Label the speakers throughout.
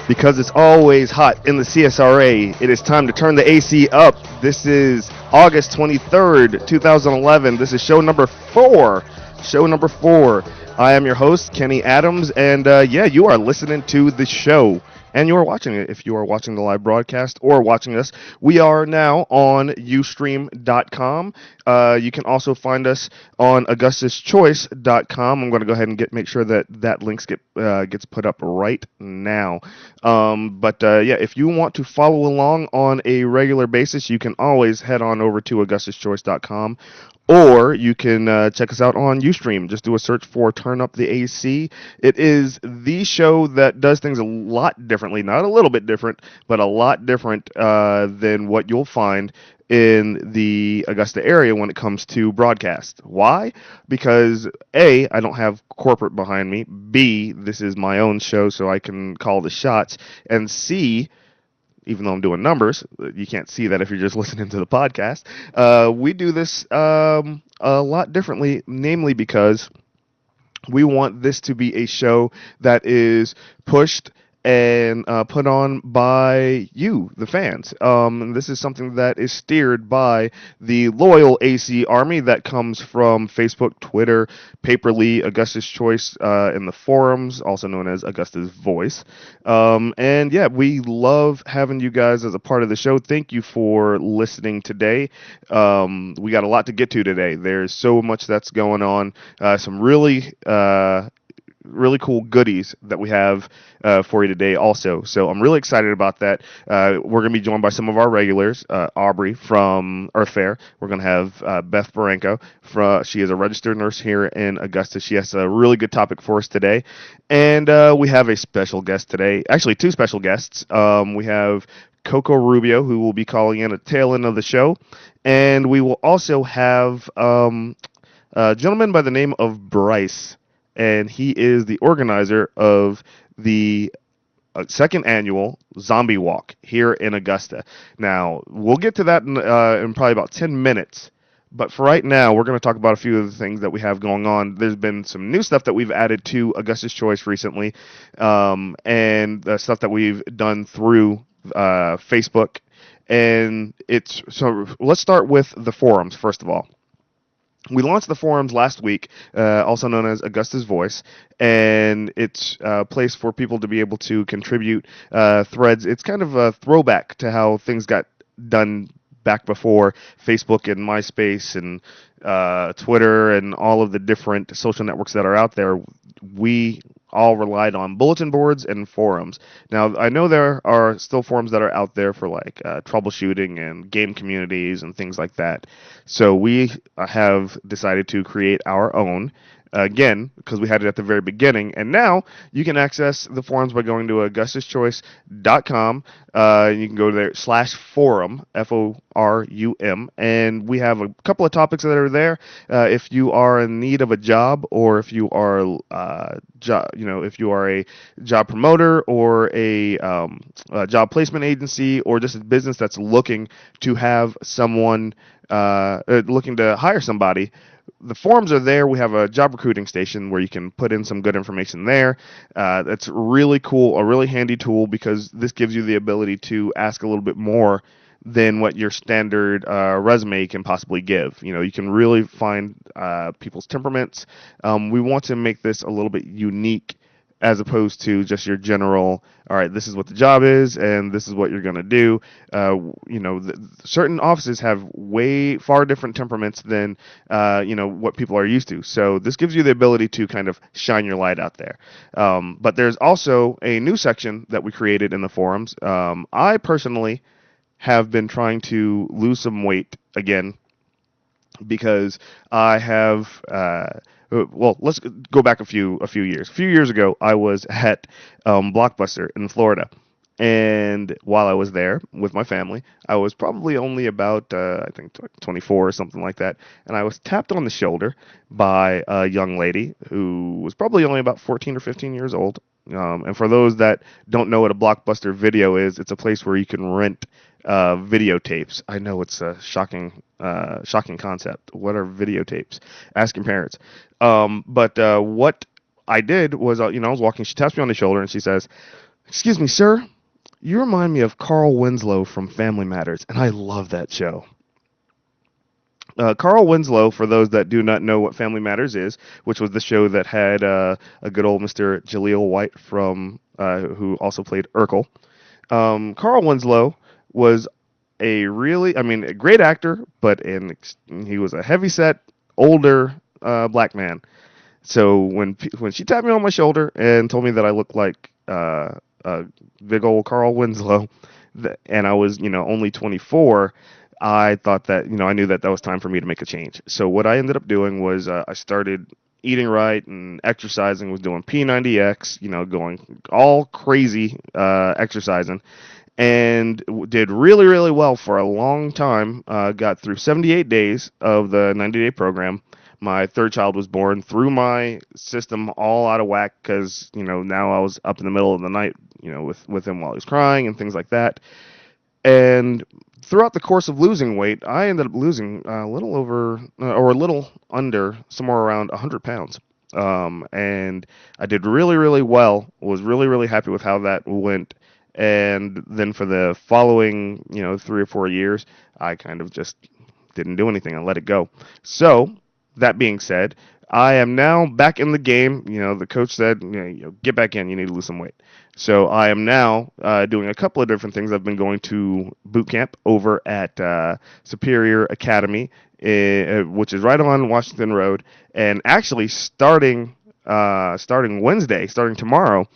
Speaker 1: Because it's always hot in the CSRA, it is time to turn the AC up. This is August 23rd, 2011. This is show number 4. Show number 4. I am your host, Kenny Adams, and yeah, you are listening to the show. And you are watching it if you are watching the live broadcast or watching us. We are now on ustream.com. You can also find us on augustuschoice.com. I'm going to go ahead and make sure that links gets put up right now. But yeah, if you want to follow along on a regular basis, you can always head on over to augustuschoice.com. Or you can check us out on Ustream. Just do a search for Turn Up the AC. It is the show that does things a lot differently. Not a little bit different, but a lot different than what you'll find in the Augusta area when it comes to broadcast. Why? Because A, I don't have corporate behind me. B, this is my own show, so I can call the shots. And C, even though I'm doing numbers, you can't see that if you're just listening to the podcast. We do this a lot differently, namely because we want this to be a show that is pushed and put on by you, the fans. And this is something that is steered by the loyal AC Army that comes from Facebook, Twitter, Paperly, Augusta's Choice in the forums, also known as Augusta's Voice. And yeah, we love having you guys as a part of the show. Thank you for listening today. We got a lot to get to today. There's so much that's going on. Some really cool goodies that we have for you today also. So I'm really excited about that. We're going to be joined by some of our regulars, Aubrey from Earth Fair. We're going to have Beth Barranco. She is a registered nurse here in Augusta. She has a really good topic for us today. And we have a special guest today. Actually, two special guests. We have Coco Rubio, who will be calling in at the tail end of the show. And we will also have a gentleman by the name of Bryce. And he is the organizer of the second annual Zombie Walk here in Augusta. Now, we'll get to that in probably about 10 minutes. But for right now, we're going to talk about a few of the things that we have going on. There's been some new stuff that we've added to Augusta's Choice recently, and the stuff that we've done through Facebook. And so let's start with the forums, first of all. We launched the forums last week, also known as Augusta's Voice, and it's a place for people to be able to contribute threads. It's kind of a throwback to how things got done back before Facebook and MySpace and Twitter and all of the different social networks that are out there. We all relied on bulletin boards and forums. Now, I know there are still forums that are out there for like troubleshooting and game communities and things like that. So we have decided to create our own. Again, because we had it at the very beginning, and now you can access the forums by going to augustuschoice.com. You can go there /forum, FORUM, and we have a couple of topics that are there. If you are in need of a job, or if you are, if you are a job promoter or a job placement agency, or just a business that's looking to have someone looking to hire somebody. The forums are there. We have a job recruiting station where you can put in some good information there. That's really cool, a really handy tool, because this gives you the ability to ask a little bit more than what your standard resume can possibly give. You can really find people's temperaments. We want to make this a little bit unique, as opposed to just your general, all right, this is what the job is, and this is what you're going to do. Certain offices have way far different temperaments than, what people are used to. So this gives you the ability to kind of shine your light out there. But there's also a new section that we created in the forums. I personally have been trying to lose some weight again, because I have... well, let's go back a few years. A few years ago, I was at Blockbuster in Florida, and while I was there with my family, I was probably only about, I think, 24 or something like that, and I was tapped on the shoulder by a young lady who was probably only about 14 or 15 years old. And for those that don't know what a Blockbuster video is, it's a place where you can rent videotapes. I know it's a shocking concept. What are videotapes? Ask your parents. But what I did was, I was walking. She taps me on the shoulder and she says, Excuse me, sir. You remind me of Carl Winslow from Family Matters, and I love that show. Carl Winslow, for those that do not know what Family Matters is, which was the show that had a good old Mr. Jaleel White from who also played Urkel. Carl Winslow was a great actor, but he was a heavy-set, older black man. So when she tapped me on my shoulder and told me that I looked like big old Carl Winslow, and I was only 24, I thought that I knew that was time for me to make a change. So what I ended up doing was I started eating right and exercising. Was doing P90X, going all crazy exercising, and did really, really well for a long time. Got through 78 days of the 90-day program. My third child was born, threw my system all out of whack because now I was up in the middle of the night, with him while he was crying and things like that. And throughout the course of losing weight, I ended up losing a little over or a little under, somewhere around 100 pounds. And I did really, really well. Was really, really happy with how that went. And then for the following, 3 or 4 years, I kind of just didn't do anything. I let it go. So that being said, I am now back in the game. The coach said, get back in. You need to lose some weight. So I am now doing a couple of different things. I've been going to boot camp over at Superior Academy, which is right on Washington Road, and actually starting Wednesday, starting tomorrow,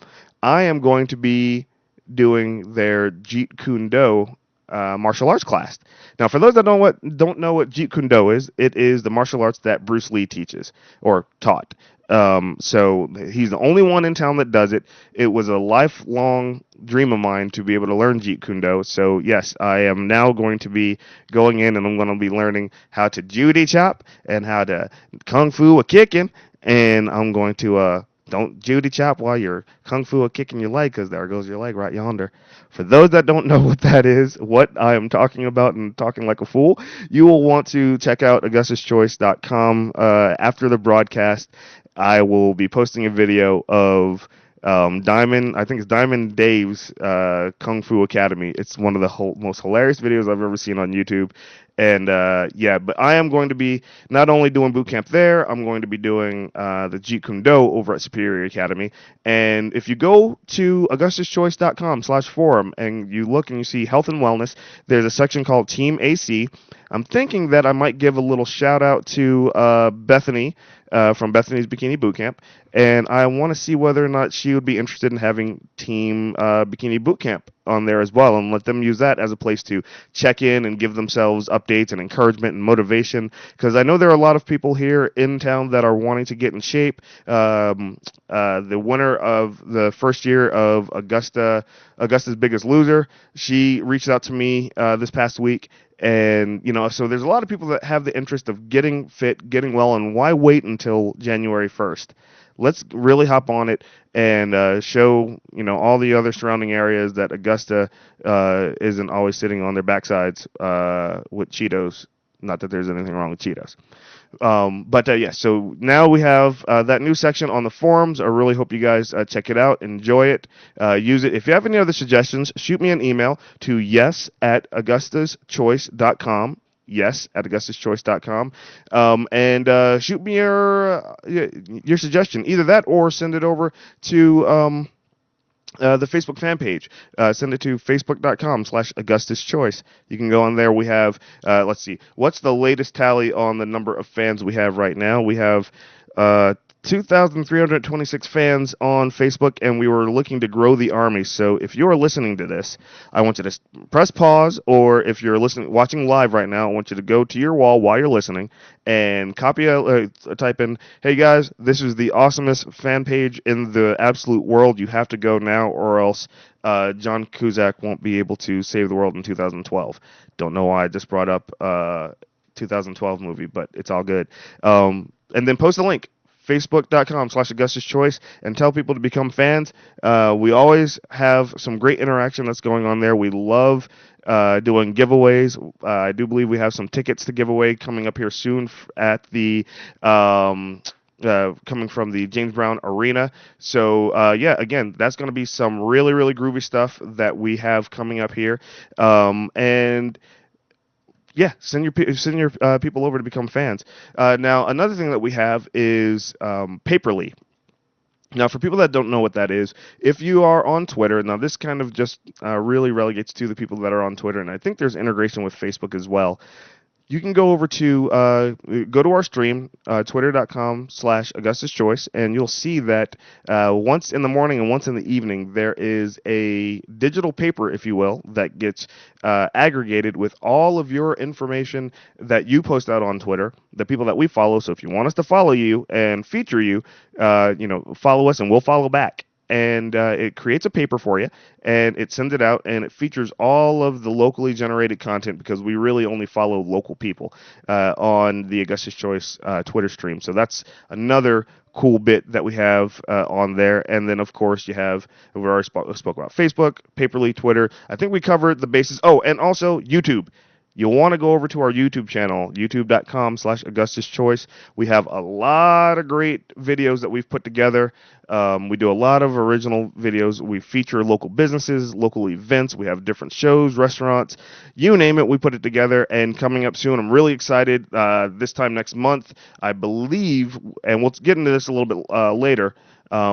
Speaker 1: I am going to be doing their Jeet Kune Do martial arts class. Now, for those that don't know what Jeet Kune Do is, it is the martial arts that Bruce Lee teaches or taught. So he's the only one in town that does it. It was a lifelong dream of mine to be able to learn Jeet Kune Do. So yes, I am now going to be going in and I'm going to be learning how to Judy chop and how to Kung Fu a kicking. And I'm going to don't Judy chop while you're Kung Fu a kicking your leg, because there goes your leg right yonder. For those that don't know what that is, what I am talking about and talking like a fool, you will want to check out augustuschoice.com after the broadcast. I will be posting a video of I think it's Diamond Dave's Kung Fu Academy. It's one of the most hilarious videos I've ever seen on YouTube. And but I am going to be not only doing boot camp there, I'm going to be doing the Jeet Kune Do over at Superior Academy. And if you go to augustuschoice.com/forum and you look and you see health and wellness, there's a section called Team AC. I'm thinking that I might give a little shout out to Bethany from Bethany's Bikini Bootcamp, and I want to see whether or not she would be interested in having Team Bikini Bootcamp on there as well, and let them use that as a place to check in and give themselves updates and encouragement and motivation, because I know there are a lot of people here in town that are wanting to get in shape. The winner of the first year of Augusta's Biggest Loser, she reached out to me this past week. And, so there's a lot of people that have the interest of getting fit, getting well, and why wait until January 1st? Let's really hop on it and show, all the other surrounding areas that Augusta isn't always sitting on their backsides with Cheetos. Not that there's anything wrong with Cheetos. So now we have that new section on the forums. I really hope you guys check it out, enjoy it, use it. If you have any other suggestions, shoot me an email to yes@augustuschoice.com. yes@augustuschoice.com. And shoot me your suggestion. Either that or send it over to the Facebook fan page. Send it to facebook.com/AugustusChoice. You can go on there. We have, let's see, what's the latest tally on the number of fans we have right now? We have 2,326 fans on Facebook, and we were looking to grow the army. So if you're listening to this, I want you to press pause, or if you're watching live right now, I want you to go to your wall while you're listening and type in, "Hey guys, this is the awesomest fan page in the absolute world. You have to go now, or else John Cusack won't be able to save the world in 2012. Don't know why I just brought up 2012 movie, but it's all good. And then post a link, facebook.com/AugustusChoice, and tell people to become fans. We always have some great interaction that's going on there. We love doing giveaways. I do believe we have some tickets to give away coming up here soon at the coming from the James Brown Arena. So yeah, again, that's going to be some really really groovy stuff that we have coming up here, and yeah, send your people over to become fans. Now, another thing that we have is Paperly. Now, for people that don't know what that is, if you are on Twitter, now this kind of just really relegates to the people that are on Twitter, and I think there's integration with Facebook as well. You can go over to go to our stream, twitter.com/Augustus Choice, and you'll see that once in the morning and once in the evening, there is a digital paper, if you will, that gets aggregated with all of your information that you post out on Twitter, the people that we follow. So if you want us to follow you and feature you, follow us and we'll follow back. And it creates a paper for you, and it sends it out, and it features all of the locally generated content because we really only follow local people on the Augustus Choice Twitter stream. So that's another cool bit that we have on there. And then, of course, we already spoke about Facebook, Paperly, Twitter. I think we covered the bases. Oh, and also YouTube. You'll want to go over to our YouTube channel, youtube.com/Augustus Choice. We have a lot of great videos that we've put together. We do a lot of original videos. We feature local businesses, local events. We have different shows, restaurants, you name it. We put it together. And coming up soon, I'm really excited. This time next month, I believe, and we'll get into this a little bit later.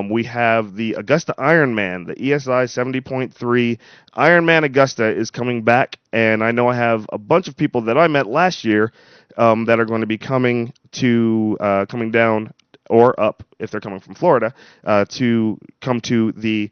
Speaker 1: We have the Augusta Ironman, the ESI 70.3 Ironman Augusta is coming back, and I know I have a bunch of people that I met last year that are going to be coming down or up if they're coming from Florida to come to the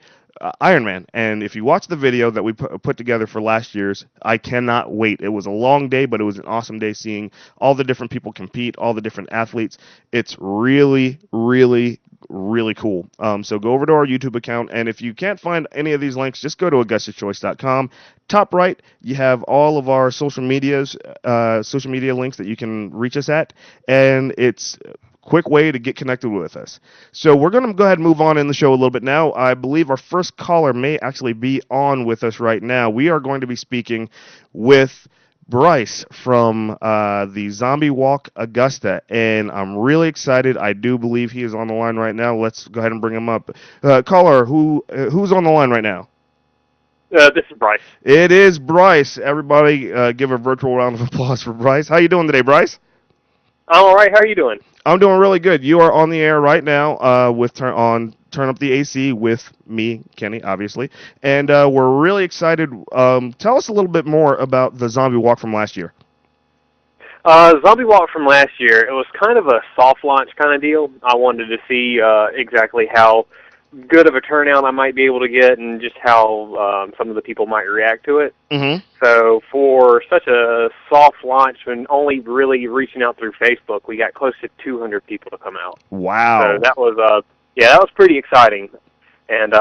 Speaker 1: Ironman. And if you watch the video that we put together for last year's, I cannot wait. It was a long day, but it was an awesome day seeing all the different people compete, all the different athletes. It's really, really, really cool. So go over to our YouTube account, and if you can't find any of these links, just go to augustuschoice.com. Top right, you have all of our social media links that you can reach us at, and it's quick way to get connected with us. So we're going to go ahead and move on in the show a little bit now. I believe our first caller may actually be on with us right now. We are going to be speaking with Bryce from the Zombie Walk Augusta, and I'm really excited. I do believe he is on the line right now. Let's go ahead and bring him up. Caller, who's on the line right now?
Speaker 2: This is Bryce.
Speaker 1: It is Bryce. Everybody give a virtual round of applause for Bryce. How you doing today, Bryce?
Speaker 2: I'm all right. How are you doing?
Speaker 1: I'm doing really good. You are on the air right now with Turn Up the AC with me, Kenny, obviously. And we're really excited. Tell us a little bit more about the Zombie Walk from last year.
Speaker 2: Zombie Walk from last year, it was kind of a soft launch kind of deal. I wanted to see exactly how good of a turnout I might be able to get and just how some of the people might react to it.
Speaker 1: Mm-hmm.
Speaker 2: So for such a soft launch and only really reaching out through Facebook, we got close to 200 people to come out.
Speaker 1: Wow.
Speaker 2: So that was that was pretty exciting. And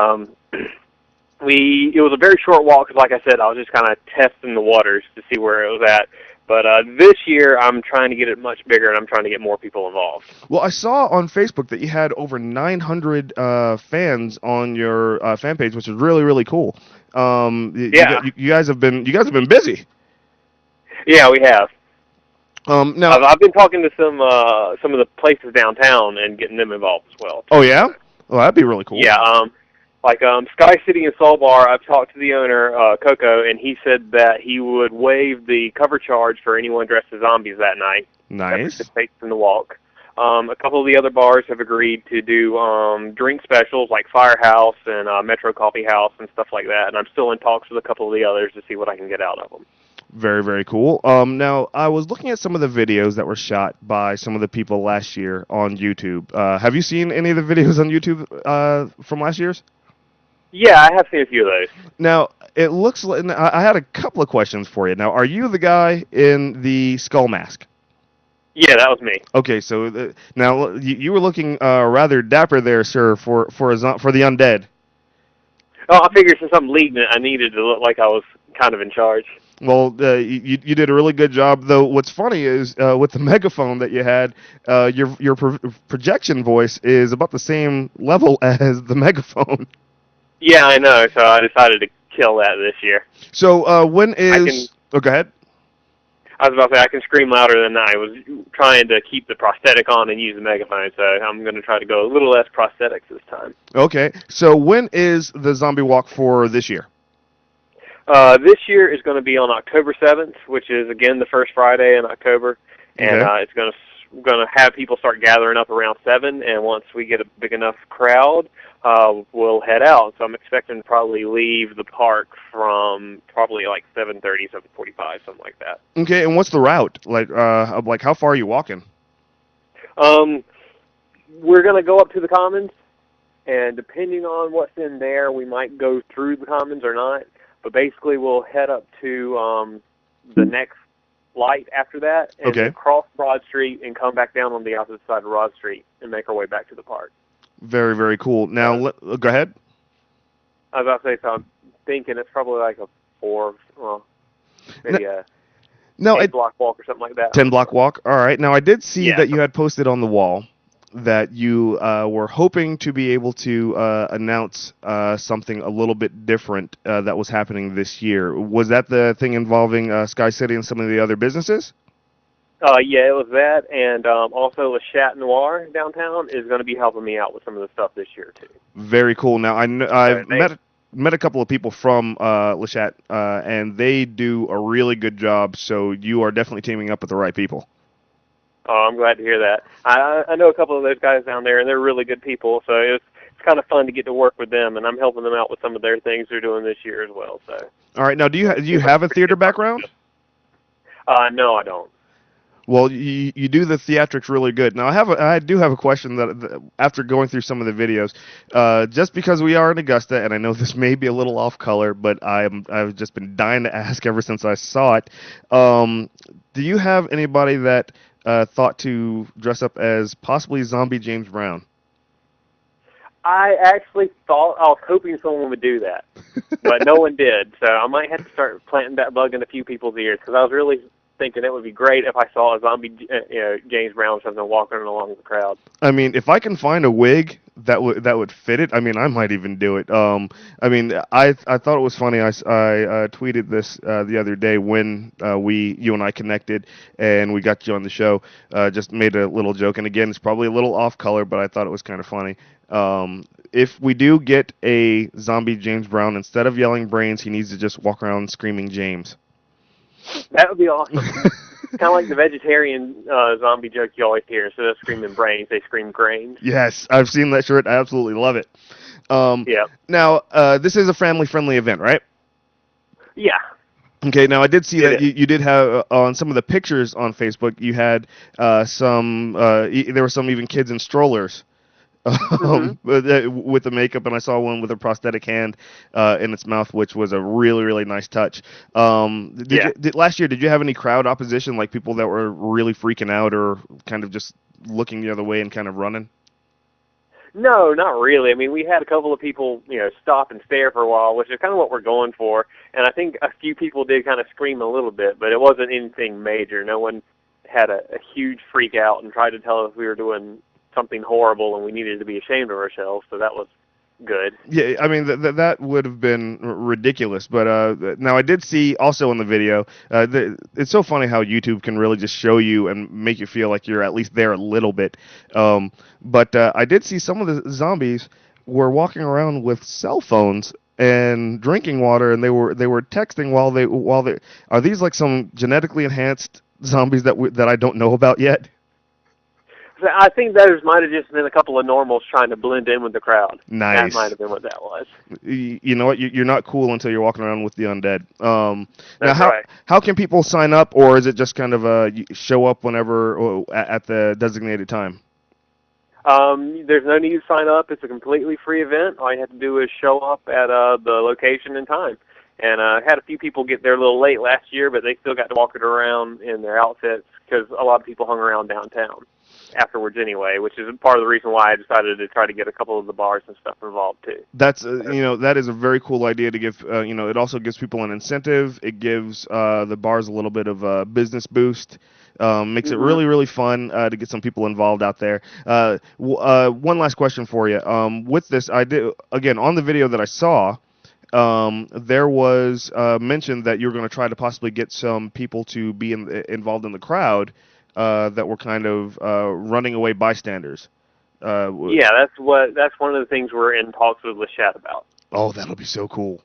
Speaker 2: it was a very short walk because, like I said, I was just kind of testing the waters to see where it was at. But this year, I'm trying to get it much bigger, and I'm trying to get more people involved.
Speaker 1: Well, I saw on Facebook that you had over 900 fans on your fan page, which is really, really cool. You guys have been busy.
Speaker 2: Yeah, we have.
Speaker 1: Now
Speaker 2: I've been talking to some of the places downtown and getting them involved as well.
Speaker 1: Oh yeah, well that'd be really cool.
Speaker 2: Yeah, like Sky City and Soul Bar, I've talked to the owner, Coco, and he said that he would waive the cover charge for anyone dressed as zombies that night.
Speaker 1: Nice.
Speaker 2: That participates in the walk. A couple of the other bars have agreed to do drink specials like Firehouse and Metro Coffee House and stuff like that, and I'm still in talks with a couple of the others to see what I can get out of them.
Speaker 1: Very, very cool. Now, I was looking at some of the videos that were shot by some of the people last year on YouTube. Have you seen any of the videos on YouTube from last year's?
Speaker 2: Yeah, I have seen a few of those.
Speaker 1: Now, it looks like I had a couple of questions for you. Now, are you the guy in the skull mask?
Speaker 2: Yeah, that was me.
Speaker 1: Okay, so now you were looking rather dapper there, sir, for the undead.
Speaker 2: Oh, I figured since I'm leading it, I needed to look like I was kind of in charge.
Speaker 1: Well, you did a really good job, though. What's funny is with the megaphone that you had, your projection voice is about the same level as the megaphone.
Speaker 2: Yeah, I know. So I decided to kill that this year.
Speaker 1: So when is? Oh, go ahead.
Speaker 2: I was about to say I can scream louder than I was trying to keep the prosthetic on and use the megaphone, so I'm going to try to go a little less prosthetics this time.
Speaker 1: Okay. So when is the zombie walk for this year?
Speaker 2: This year is going to be on October 7th, which is, again, the first Friday in October, and it's going to have people start gathering up around 7, and once we get a big enough crowd, we'll head out. So I'm expecting to probably leave the park from probably like 7:30, 7:45, something like that.
Speaker 1: Okay, and what's the route? Like how far are you walking?
Speaker 2: We're going to go up to the Commons, and depending on what's in there, we might go through the Commons or not. But basically, we'll head up to the next light after that, and then cross Broad Street and come back down on the opposite side of Broad Street and make our way back to the park.
Speaker 1: Very, very cool. Now, go ahead.
Speaker 2: I was about to say, so I'm thinking it's probably like a 10-block walk or something like that.
Speaker 1: 10-block walk. All right. Now, I did see that you had posted on the wall that you were hoping to be able to announce something a little bit different that was happening this year. Was that the thing involving Sky City and some of the other businesses?
Speaker 2: Yeah, it was that, and also Le Chat Noir downtown is going to be helping me out with some of the stuff this year, too.
Speaker 1: Very cool. Now, I've met a couple of people from Le Chat, and they do a really good job, so you are definitely teaming up with the right people.
Speaker 2: Oh, I'm glad to hear that. I know a couple of those guys down there, and they're really good people, so it's kind of fun to get to work with them, and I'm helping them out with some of their things they're doing this year as well. So.
Speaker 1: All right. Now, do you have a theater background?
Speaker 2: No, I don't.
Speaker 1: Well, you do the theatrics really good. Now, I do have a question that after going through some of the videos, just because we are in Augusta, and I know this may be a little off color, but I've just been dying to ask ever since I saw it. Do you have anybody that thought to dress up as possibly Zombie James Brown?
Speaker 2: I actually I was hoping someone would do that, but no one did. So I might have to start planting that bug in a few people's ears, because I was really thinking it would be great if I saw a zombie, James Brown or something walking along the crowd. I
Speaker 1: mean, if I can find a wig that would fit it, I mean, I might even do it. I mean, I thought it was funny. I tweeted this the other day when you and I connected and we got you on the show. Just made a little joke, and again, it's probably a little off color, but I thought it was kind of funny. If we do get a zombie James Brown, instead of yelling brains, he needs to just walk around screaming James.
Speaker 2: That would be awesome. Kind of like the vegetarian zombie joke you always hear. Instead of screaming brains, they scream grains.
Speaker 1: Yes, I've seen that shirt. I absolutely love it.
Speaker 2: Yeah.
Speaker 1: Now, this is a family-friendly event, right?
Speaker 2: Yeah.
Speaker 1: Okay, now I did see that you did have, on some of the pictures on Facebook, you had there were some even kids in strollers. With the makeup, and I saw one with a prosthetic hand in its mouth, which was a really, really nice touch. Last year, did you have any crowd opposition, like people that were really freaking out or kind of just looking the other way and kind of running?
Speaker 2: No, not really. I mean, we had a couple of people, stop and stare for a while, which is kind of what we're going for. And I think a few people did kind of scream a little bit, but it wasn't anything major. No one had a huge freak out and tried to tell us we were doing something horrible and we needed to be ashamed of ourselves, so that was good.
Speaker 1: Yeah, I mean, that would have been ridiculous, but now I did see also in the video, it's so funny how YouTube can really just show you and make you feel like you're at least there a little bit, but I did see some of the zombies were walking around with cell phones and drinking water, and they were texting while they are these like some genetically enhanced zombies that I don't know about yet?
Speaker 2: I think those might have just been a couple of normals trying to blend in with the crowd.
Speaker 1: Nice.
Speaker 2: That might have been what that was.
Speaker 1: You know what? You're not cool until you're walking around with the undead.
Speaker 2: That's
Speaker 1: now,
Speaker 2: right.
Speaker 1: How can people sign up, or is it just kind of show up whenever at the designated time?
Speaker 2: There's no need to sign up. It's a completely free event. All you have to do is show up at the location and time. And I had a few people get there a little late last year, but they still got to walk it around in their outfits because a lot of people hung around downtown afterwards anyway, which is part of the reason why I decided to try to get a couple of the bars and stuff involved too.
Speaker 1: That's that is a very cool idea to give. It also gives people an incentive. It gives the bars a little bit of a business boost. Makes it really, really fun to get some people involved out there. One last question for you. With this, I did again on the video that I saw. there was mention that you're going to try to possibly get some people to be involved in the crowd that were kind of running away bystanders.
Speaker 2: Yeah, that's one of the things we're in talks with Lachette about.
Speaker 1: Oh, that'll be so cool.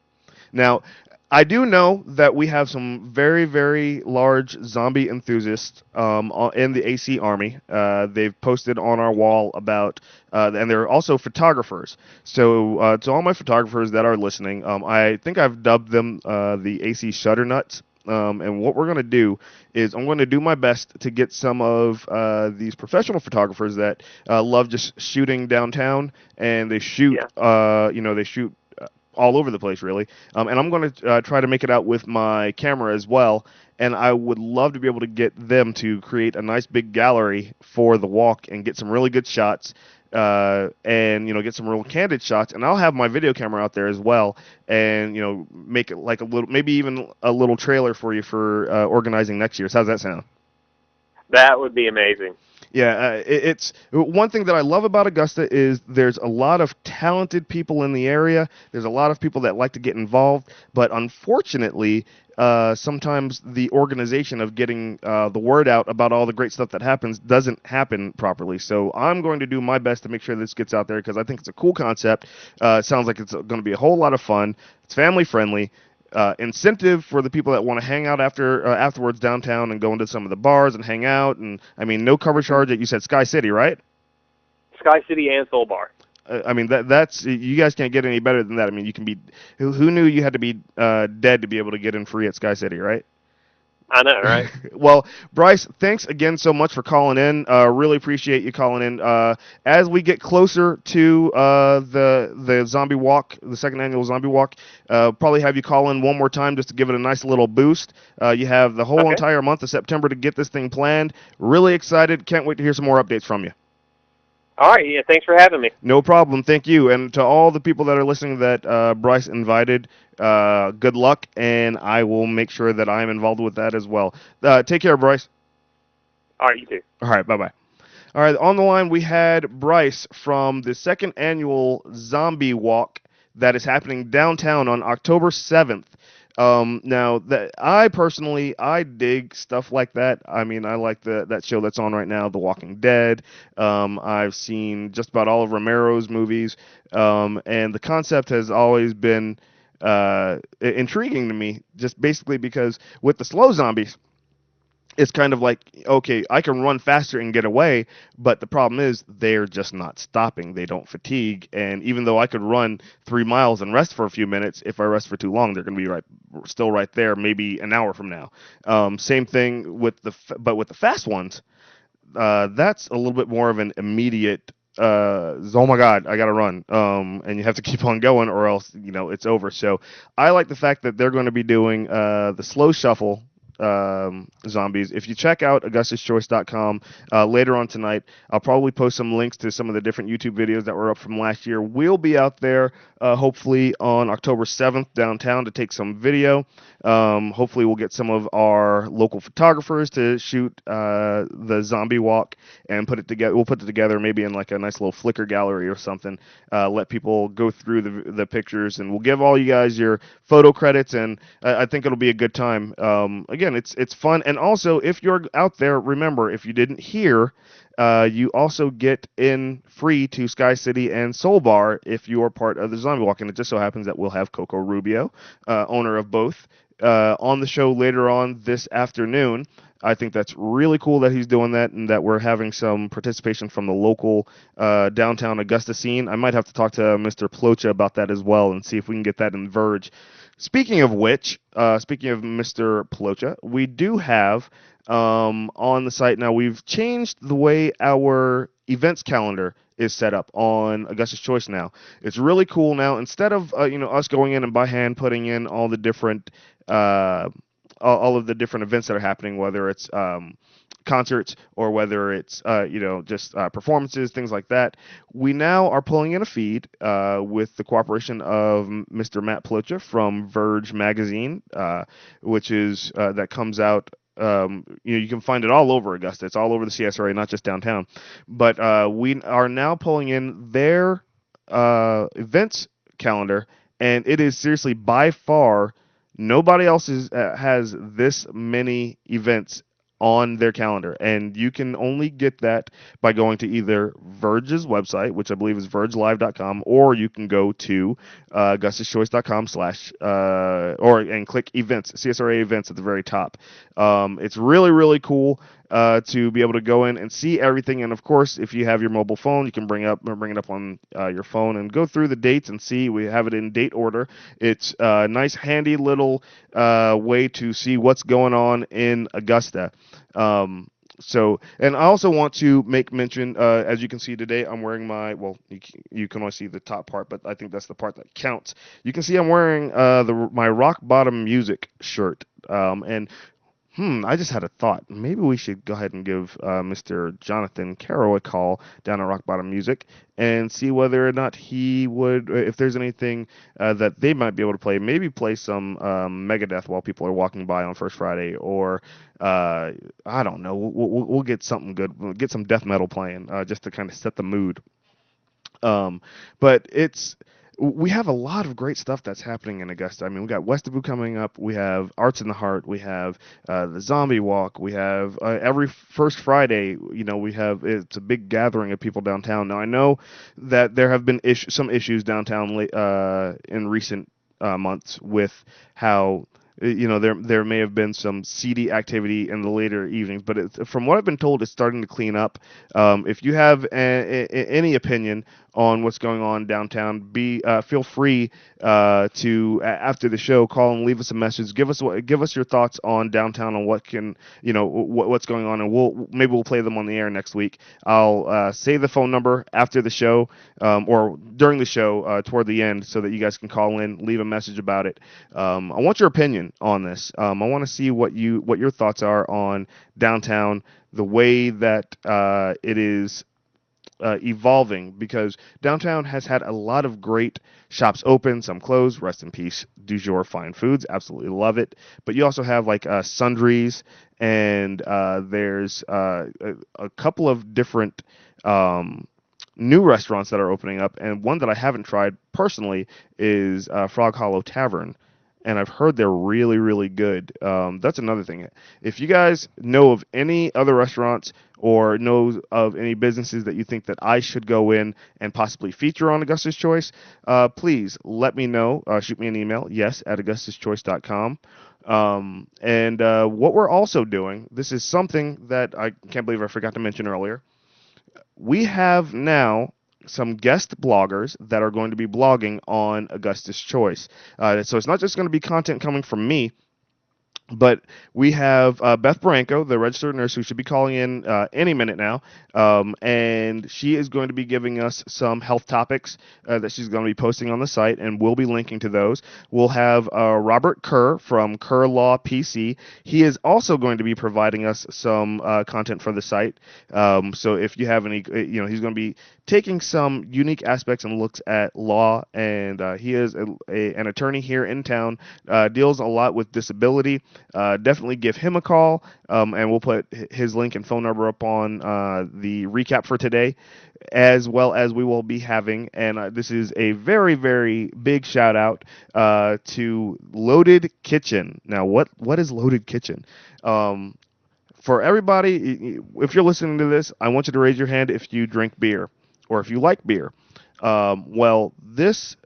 Speaker 1: Now, I do know that we have some very, very large zombie enthusiasts in the AC Army. They've posted on our wall about, and they're also photographers. So, to all my photographers that are listening, I think I've dubbed them the AC Shutter Nuts. And what we're going to do is I'm going to do my best to get some of these professional photographers that love just shooting downtown, and they shoot, they shoot all over the place, really. And I'm going to try to make it out with my camera as well. And I would love to be able to get them to create a nice big gallery for the walk and get some really good shots. And get some real candid shots, and I'll have my video camera out there as well, and make it like a little, maybe even a little trailer for you for organizing next year. So how's that sound?
Speaker 2: That would be amazing.
Speaker 1: Yeah, it's one thing that I love about Augusta is there's a lot of talented people in the area. There's a lot of people that like to get involved, but unfortunately, sometimes the organization of getting the word out about all the great stuff that happens doesn't happen properly. So I'm going to do my best to make sure this gets out there because I think it's a cool concept. It sounds like it's going to be a whole lot of fun. It's family friendly. Incentive for the people that want to hang out afterwards downtown and go into some of the bars and hang out. And I mean, no cover charge. You said Sky City, right?
Speaker 2: Sky City and Soul Bar.
Speaker 1: I mean, that's you guys can't get any better than that. I mean, you can be. Who knew you had to be dead to be able to get in free at Sky City, right?
Speaker 2: I know, right?
Speaker 1: Well, Bryce, thanks again so much for calling in. Really appreciate you calling in. As we get closer to the Zombie Walk, the second annual Zombie Walk, probably have you call in one more time just to give it a nice little boost. You have the whole entire month of September to get this thing planned. Really excited. Can't wait to hear some more updates from you.
Speaker 2: All right, yeah, thanks for having me.
Speaker 1: No problem. Thank you. And to all the people that are listening that Bryce invited, good luck, and I will make sure that I'm involved with that as well. Take care, Bryce.
Speaker 2: All right, you too.
Speaker 1: All right, bye-bye. All right, on the line we had Bryce from the second annual Zombie Walk that is happening downtown on October 7th. Now, I personally dig stuff like that. I mean, I like that show that's on right now, The Walking Dead. I've seen just about all of Romero's movies, and the concept has always been intriguing to me, just basically because with the slow zombies, it's kind of like, okay, I can run faster and get away, but the problem is they're just not stopping. They don't fatigue, and even though I could run 3 miles and rest for a few minutes, if I rest for too long, they're going to be still right there, maybe an hour from now. Same thing with but with the fast ones, that's a little bit more of an immediate. Oh my God, I gotta run. And you have to keep on going, or else it's over. So I like the fact that they're going to be doing the slow shuffle. Zombies. If you check out augustuschoice.com later on tonight, I'll probably post some links to some of the different YouTube videos that were up from last year. We'll be out there hopefully on October 7th downtown to take some video. Hopefully we'll get some of our local photographers to shoot the zombie walk and put it together. We'll put it together maybe in like a nice little Flickr gallery or something. Let people go through the pictures, and we'll give all you guys your photo credits, and I think it'll be a good time. Again, it's fun, and also if you're out there, remember, if you didn't hear, you also get in free to Sky City and Soul Bar if you are part of the Zombie Walk, and it just so happens that we'll have Coco Rubio, owner of both, on the show later on this afternoon. I think that's really cool that he's doing that, and that we're having some participation from the local downtown Augusta scene. I might have to talk to Mr. Plocha about that as well and see if we can get that in Verge. Speaking of which, speaking of Mr. Plocha, we do have on the site now, we've changed the way our events calendar is set up on Augusta's Choice now. It's really cool now. Instead of us going in and by hand putting in all the different all of the different events that are happening, whether it's concerts or whether it's just performances, things like that, we now are pulling in a feed with the cooperation of Mr. Matt Plocha from Verge magazine, which is that comes out. You can find it all over Augusta. It's all over the CSRA, not just downtown. But we are now pulling in their events calendar and it is seriously by far nobody else has this many events on their calendar, and you can only get that by going to either Verge's website, which I believe is vergelive.com, or you can go to augustuschoice.com slash or and click events, CSRA events at the very top. It's really really cool to be able to go in and see everything. And of course, if you have your mobile phone, you can bring it up on your phone and go through the dates and see. We have it in date order. It's a nice, handy little way to see what's going on in Augusta. And I also want to make mention, as you can see today, I'm wearing well, you can only see the top part, but I think that's the part that counts. You can see I'm wearing my Rock Bottom Music shirt. And I just had a thought. Maybe we should go ahead and give Mr. Jonathan Carroll a call down at Rock Bottom Music and see whether or not he would, if there's anything that they might be able to play. Maybe play some Megadeth while people are walking by on First Friday, or I don't know. We'll get something good. We'll get some death metal playing just to kind of set the mood. But we have a lot of great stuff that's happening in Augusta. I mean, we got Westaboo coming up. We have Arts in the Heart. We have the Zombie Walk. We have every first Friday. It's a big gathering of people downtown. Now I know that there have been some issues downtown in recent months with how there may have been some seedy activity in the later evenings, but from what I've been told, it's starting to clean up. If you have any opinion on what's going on downtown, feel free to after the show call and leave us a message. Give us your thoughts on downtown, on what's going on, and we'll play them on the air next week. I'll say the phone number after the show or during the show toward the end, so that you guys can call in, leave a message about it. I want your opinion on this. I want to see what your thoughts are on downtown, the way that it is evolving, because downtown has had a lot of great shops open, some closed. Rest in peace, Du Jour Fine Foods. Absolutely love it. But you also have like Sundries, and there's a couple of different new restaurants that are opening up, and one that I haven't tried personally is Frog Hollow Tavern. And I've heard they're really, really good. That's another thing. If you guys know of any other restaurants or know of any businesses that you think that I should go in and possibly feature on Augusta's Choice, please let me know. Shoot me an email, yes@augustuschoice.com. And what we're also doing, this is something that I can't believe I forgot to mention earlier. We have now some guest bloggers that are going to be blogging on Augusta's Choice. So it's not just going to be content coming from me, but we have Beth Barranco, the registered nurse, who should be calling in any minute now, and she is going to be giving us some health topics that she's going to be posting on the site, and we'll be linking to those. We'll have Robert Kerr from Kerr Law PC. He is also going to be providing us some content for the site. So if you have any, he's going to be taking some unique aspects and looks at law, and he is an attorney here in town, deals a lot with disability. Definitely give him a call, and we'll put his link and phone number up on the recap for today, as well as we will be having, and this is a very, very big shout out to Loaded Kitchen. Now, what is Loaded Kitchen? For everybody, if you're listening to this, I want you to raise your hand if you drink beer or if you like beer. This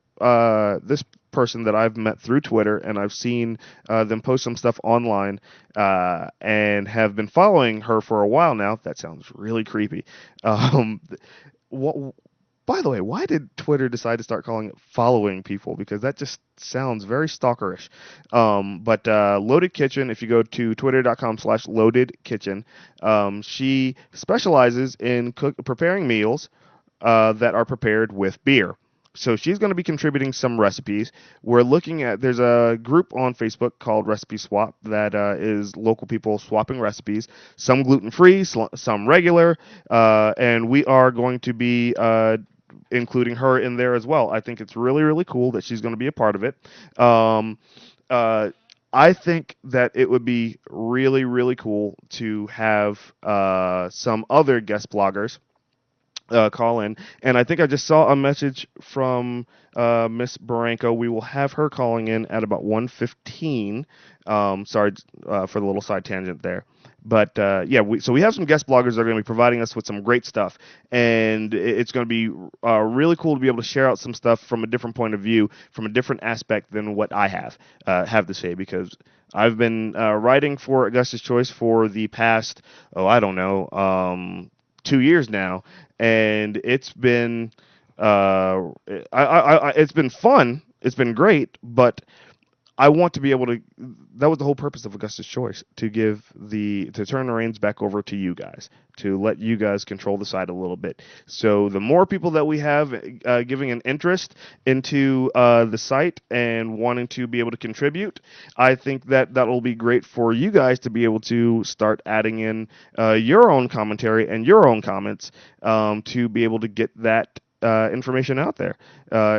Speaker 1: person that I've met through Twitter, and I've seen them post some stuff online, and have been following her for a while now. That sounds really creepy. By the way, why did Twitter decide to start calling it following people? Because that just sounds very stalkerish. But Loaded Kitchen, if you go to twitter.com/loadedkitchen, she specializes in preparing meals that are prepared with beer. So she's going to be contributing some recipes. There's a group on Facebook called Recipe Swap that is local people swapping recipes, some gluten-free, some regular, and we are going to be including her in there as well. I think it's really, really cool that she's going to be a part of it. I think that it would be really, really cool to have some other guest bloggers call in. And I think I just saw a message from Miss Barranco. We will have her calling in at about 1:15. Sorry for the little side tangent there. But yeah, so we have some guest bloggers that are going to be providing us with some great stuff, and it's going to be really cool to be able to share out some stuff from a different point of view, from a different aspect than what I have to say, because I've been writing for Augusta's Choice for the past, I don't know, 2 years now, and it's been it's been fun. It's been great, but I want to be able to. That was the whole purpose of Augusta's Choice, to turn the reins back over to you guys, to let you guys control the site a little bit. So the more people that we have giving an interest into the site and wanting to be able to contribute, I think that will be great for you guys to be able to start adding in your own commentary and your own comments to be able to get that information out there.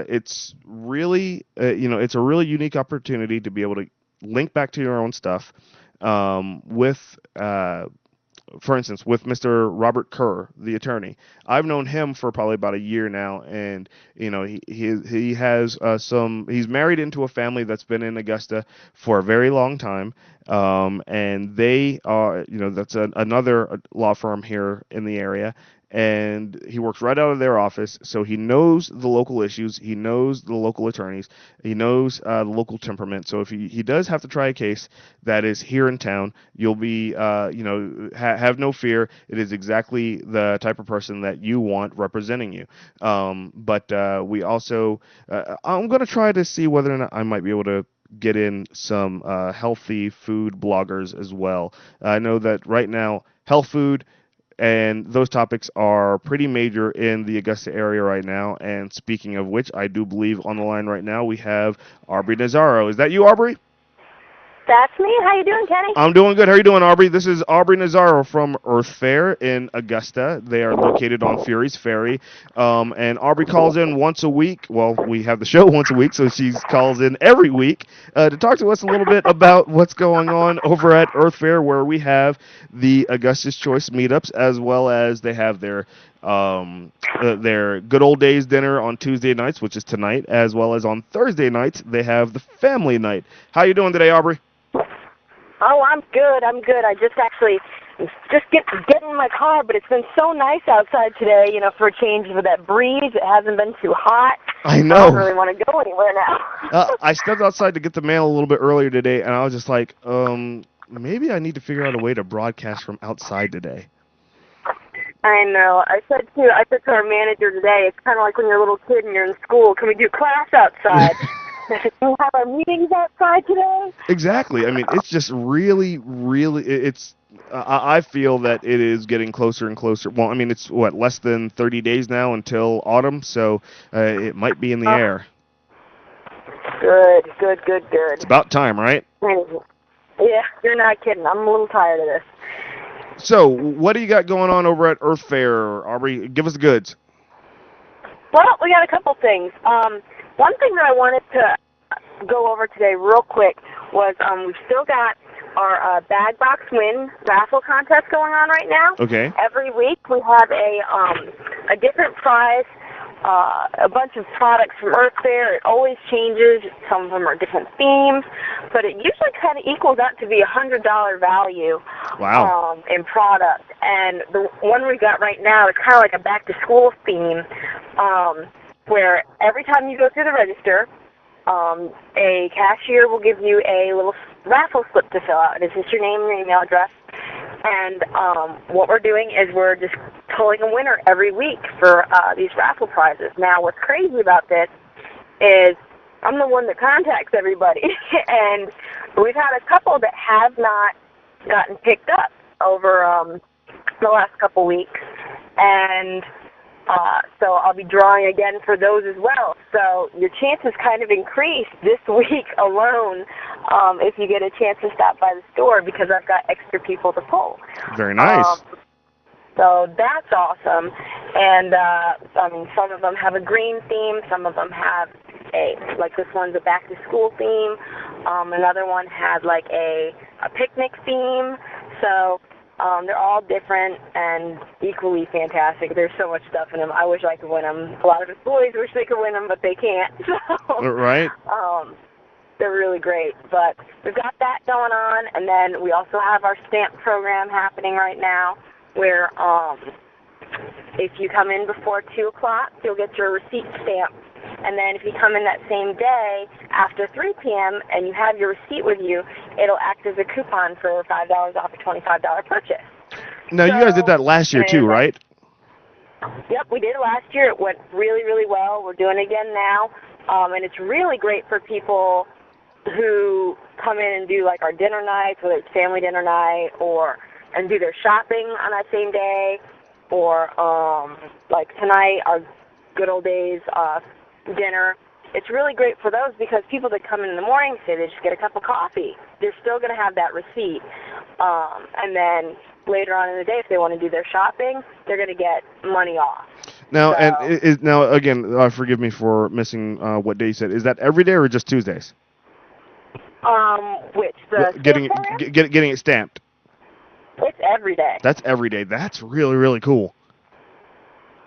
Speaker 1: It's really, it's a really unique opportunity to be able to link back to your own stuff with, for instance, with Mr. Robert Kerr, the attorney. I've known him for probably about a year now, and he has he's married into a family that's been in Augusta for a very long time, and they are, that's another law firm here in the area, and he works right out of their office, so he knows the local issues, he knows the local attorneys, he knows the local temperament. So if he does have to try a case that is here in town, you'll be, have no fear. It is exactly the type of person that you want representing you. But we also, I'm going to try to see whether or not I might be able to get in some healthy food bloggers as well. I know that right now, health food and those topics are pretty major in the Augusta area right now. And speaking of which, I do believe on the line right now we have Aubrey Nazarro. Is that you, Aubrey?
Speaker 3: That's me. How you doing, Kenny?
Speaker 1: I'm doing good. How are you doing, Aubrey? This is Aubrey Nazarro from Earth Fair in Augusta. They are located on Fury's Ferry. And Aubrey calls in once a week. Well, we have the show once a week, so she calls in every week to talk to us a little bit about what's going on over at Earth Fair, where we have the Augusta's Choice meetups, as well as they have their good old days dinner on Tuesday nights, which is tonight, as well as on Thursday nights they have the family night. How you doing today, Aubrey?
Speaker 3: Oh, I'm good. I just get in my car, but it's been so nice outside today, for a change with that breeze. It hasn't been too hot.
Speaker 1: I know.
Speaker 3: I don't really want to go anywhere now.
Speaker 1: I stepped outside to get the mail a little bit earlier today, and I was just like, maybe I need to figure out a way to broadcast from outside today.
Speaker 3: I know. I said to our manager today, it's kind of like when you're a little kid and you're in school. Can we do class outside? Can we have our meetings outside today?
Speaker 1: Exactly. I mean, it's just really, really, I feel that it is getting closer and closer. Well, I mean, it's, less than 30 days now until autumn, so it might be in the air.
Speaker 3: Good.
Speaker 1: It's about time, right?
Speaker 3: Yeah, you're not kidding. I'm a little tired of this.
Speaker 1: So, what do you got going on over at Earth Fair, Aubrey? Give us the goods.
Speaker 3: Well, we got a couple things. One thing that I wanted to go over today real quick was we've still got our Bag Box Win raffle contest going on right now.
Speaker 1: Okay.
Speaker 3: Every week we have a different prize, a bunch of products from Earth Fair. It always changes. Some of them are different themes, but it usually kind of equals out to be $100 value.
Speaker 1: Wow.
Speaker 3: In product. And the one we got right now is kind of like a back-to-school theme, where every time you go through the register, a cashier will give you a little raffle slip to fill out. It's just your name and your email address. And what we're doing is we're just pulling a winner every week for these raffle prizes. Now, what's crazy about this is I'm the one that contacts everybody. And we've had a couple that have not gotten picked up over the last couple weeks. And so I'll be drawing again for those as well. So your chances kind of increase this week alone if you get a chance to stop by the store, because I've got extra people to pull.
Speaker 1: Very nice.
Speaker 3: So that's awesome. And, some of them have a green theme. Some of them have like this one's a back-to-school theme. Another one had like a picnic theme. So They're all different and equally fantastic. There's so much stuff in them. I wish I could win them. A lot of us boys wish they could win them, but they can't. So,
Speaker 1: Right.
Speaker 3: they're really great. But we've got that going on, and then we also have our stamp program happening right now, where if you come in before 2 o'clock, you'll get your receipt stamped. And then if you come in that same day after 3 p.m. and you have your receipt with you, it'll act as a coupon for $5 off a $25 purchase.
Speaker 1: Now, you guys did that last year too, right?
Speaker 3: Yep, we did it last year. It went really, really well. We're doing it again now. And it's really great for people who come in and do like our dinner nights, whether it's family dinner night and do their shopping on that same day, or like tonight, our good old days dinner. It's really great for those because people that come in the morning say they just get a cup of coffee. They're still going to have that receipt. And then later on in the day, if they want to do their shopping, they're going to get money off.
Speaker 1: Now,
Speaker 3: So,
Speaker 1: now again, forgive me for missing what day you said. Is that every day or just Tuesdays?
Speaker 3: which the
Speaker 1: Getting
Speaker 3: stamp program?
Speaker 1: getting it stamped.
Speaker 3: It's every day.
Speaker 1: That's every day. That's really, really cool.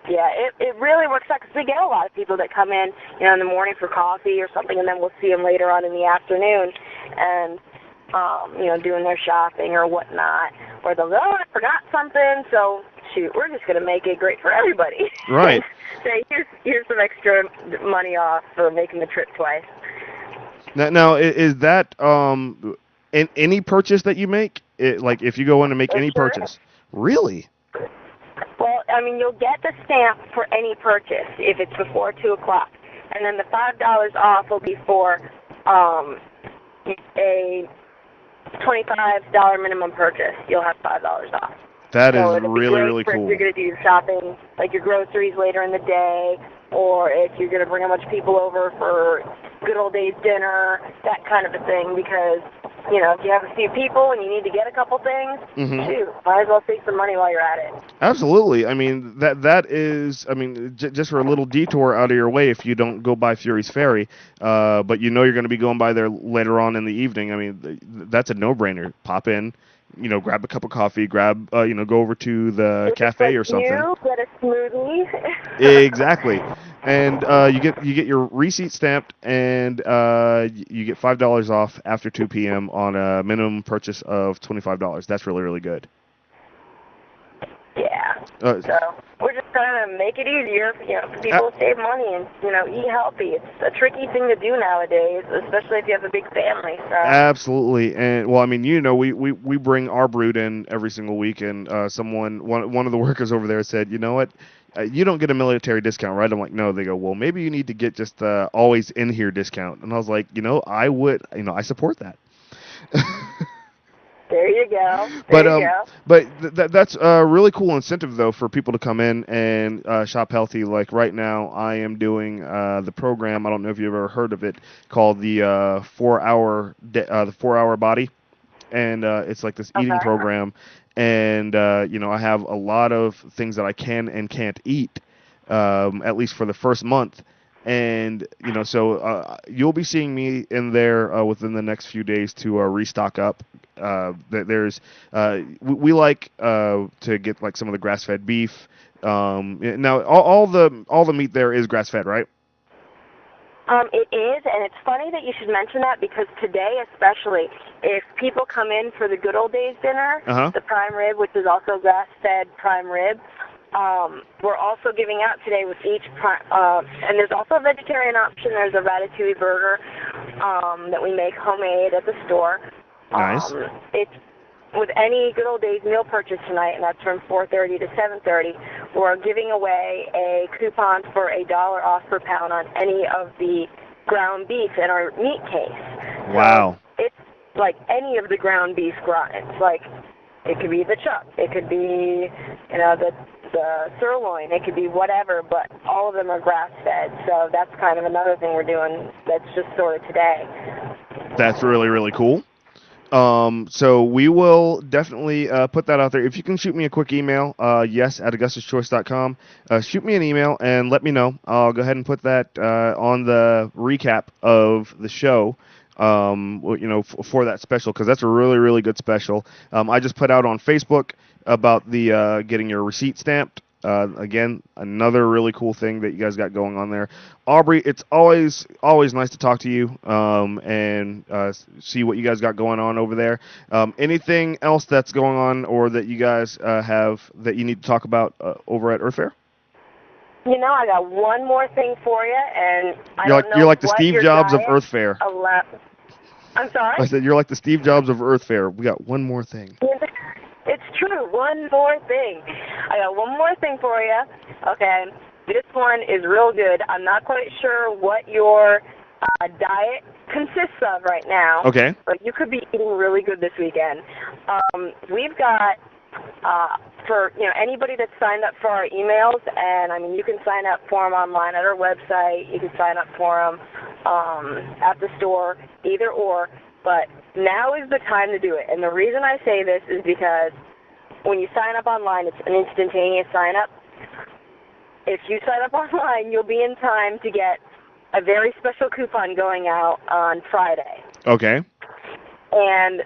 Speaker 3: Yeah, it really works out because we get a lot of people that come in, in the morning for coffee or something, and then we'll see them later on in the afternoon, and doing their shopping or whatnot. Or they'll go, oh, I forgot something, so shoot, we're just going to make it great for everybody.
Speaker 1: Right.
Speaker 3: Say, here's some extra money off for making the trip twice.
Speaker 1: Now is that in any purchase that you make? Like if you go in and make any purchase? Really?
Speaker 3: Well, you'll get the stamp for any purchase if it's before 2 o'clock. And then the $5 off will be for a $25 minimum purchase. You'll have $5 off.
Speaker 1: That
Speaker 3: So
Speaker 1: is
Speaker 3: it'll be
Speaker 1: really,
Speaker 3: great
Speaker 1: really
Speaker 3: for
Speaker 1: cool.
Speaker 3: If you're going to do your shopping, like your groceries later in the day, or if you're going to bring a bunch of people over for good old days dinner, that kind of a thing, because, if you have a few people and you need to get a couple things, shoot, might as well save some money while you're at it.
Speaker 1: Absolutely. That is, just for a little detour out of your way if you don't go by Fury's Ferry, but you're going to be going by there later on in the evening. That's a no-brainer. Pop in, grab a cup of coffee, go over to the cafe or something.
Speaker 3: Get a smoothie.
Speaker 1: Exactly. And you get your receipt stamped, and you get $5 off after 2 p.m. on a minimum purchase of $25. That's really, really good.
Speaker 3: Yeah. So we're just trying to make it easier, for people to save money and, eat healthy. It's a tricky thing to do nowadays, especially if you have a big family. So.
Speaker 1: Absolutely. And we bring our brood in every single week, and one of the workers over there said, you know what? You don't get a military discount, right? I'm like, no. They go, well, maybe you need to get just always in here discount. And I was like, I would, I support that.
Speaker 3: There you go.
Speaker 1: But that's a really cool incentive though for people to come in and shop healthy. Like right now, I am doing the program. I don't know if you've ever heard of it, called the 4 hour body, and it's like this eating program. And I have a lot of things that I can and can't eat, at least for the first month. And so you'll be seeing me in there within the next few days to restock up. We like to get like some of the grass-fed beef. Now all the meat there is grass-fed, right?
Speaker 3: It is, and it's funny that you should mention that because today especially, if people come in for the good old days dinner, the prime rib, which is also grass-fed prime rib, we're also giving out today with each and there's also a vegetarian option. There's a ratatouille burger that we make homemade at the store.
Speaker 1: Nice.
Speaker 3: It's with any good old days meal purchase tonight, and that's from 4:30 to 7:30. We're giving away a coupon for $1 off per pound on any of the ground beef in our meat case.
Speaker 1: Wow.
Speaker 3: So it's like any of the ground beef grinds. Like it could be the chuck, it could be the sirloin, it could be whatever, but all of them are grass-fed. So that's kind of another thing we're doing that's just sort of today.
Speaker 1: That's really, really cool. So we will definitely put that out there. If you can shoot me a quick email, yes@augustuschoice.com. Shoot me an email and let me know. I'll go ahead and put that on the recap of the show for that special, because that's a really, really good special. I just put out on Facebook about the getting your receipt stamped. Again, another really cool thing that you guys got going on there. Aubrey, it's always nice to talk to you and see what you guys got going on over there. Anything else that's going on or that you guys have that you need to talk about over at Earth Fair?
Speaker 3: I got one more thing for you, and
Speaker 1: You're like the
Speaker 3: what
Speaker 1: Steve
Speaker 3: your
Speaker 1: Jobs of
Speaker 3: diet
Speaker 1: Earth Fair.
Speaker 3: I'm sorry?
Speaker 1: I said you're like the Steve Jobs of Earth Fair. We got one more thing.
Speaker 3: It's true. One more thing. I got one more thing for you. Okay. This one is real good. I'm not quite sure what your diet consists of right now.
Speaker 1: Okay.
Speaker 3: But you could be eating really good this weekend. We've got for anybody that's signed up for our emails, and you can sign up for them online at our website. You can sign up for them at the store, either or. But now is the time to do it. And the reason I say this is because when you sign up online, it's an instantaneous sign up. If you sign up online, you'll be in time to get a very special coupon going out on Friday.
Speaker 1: Okay.
Speaker 3: And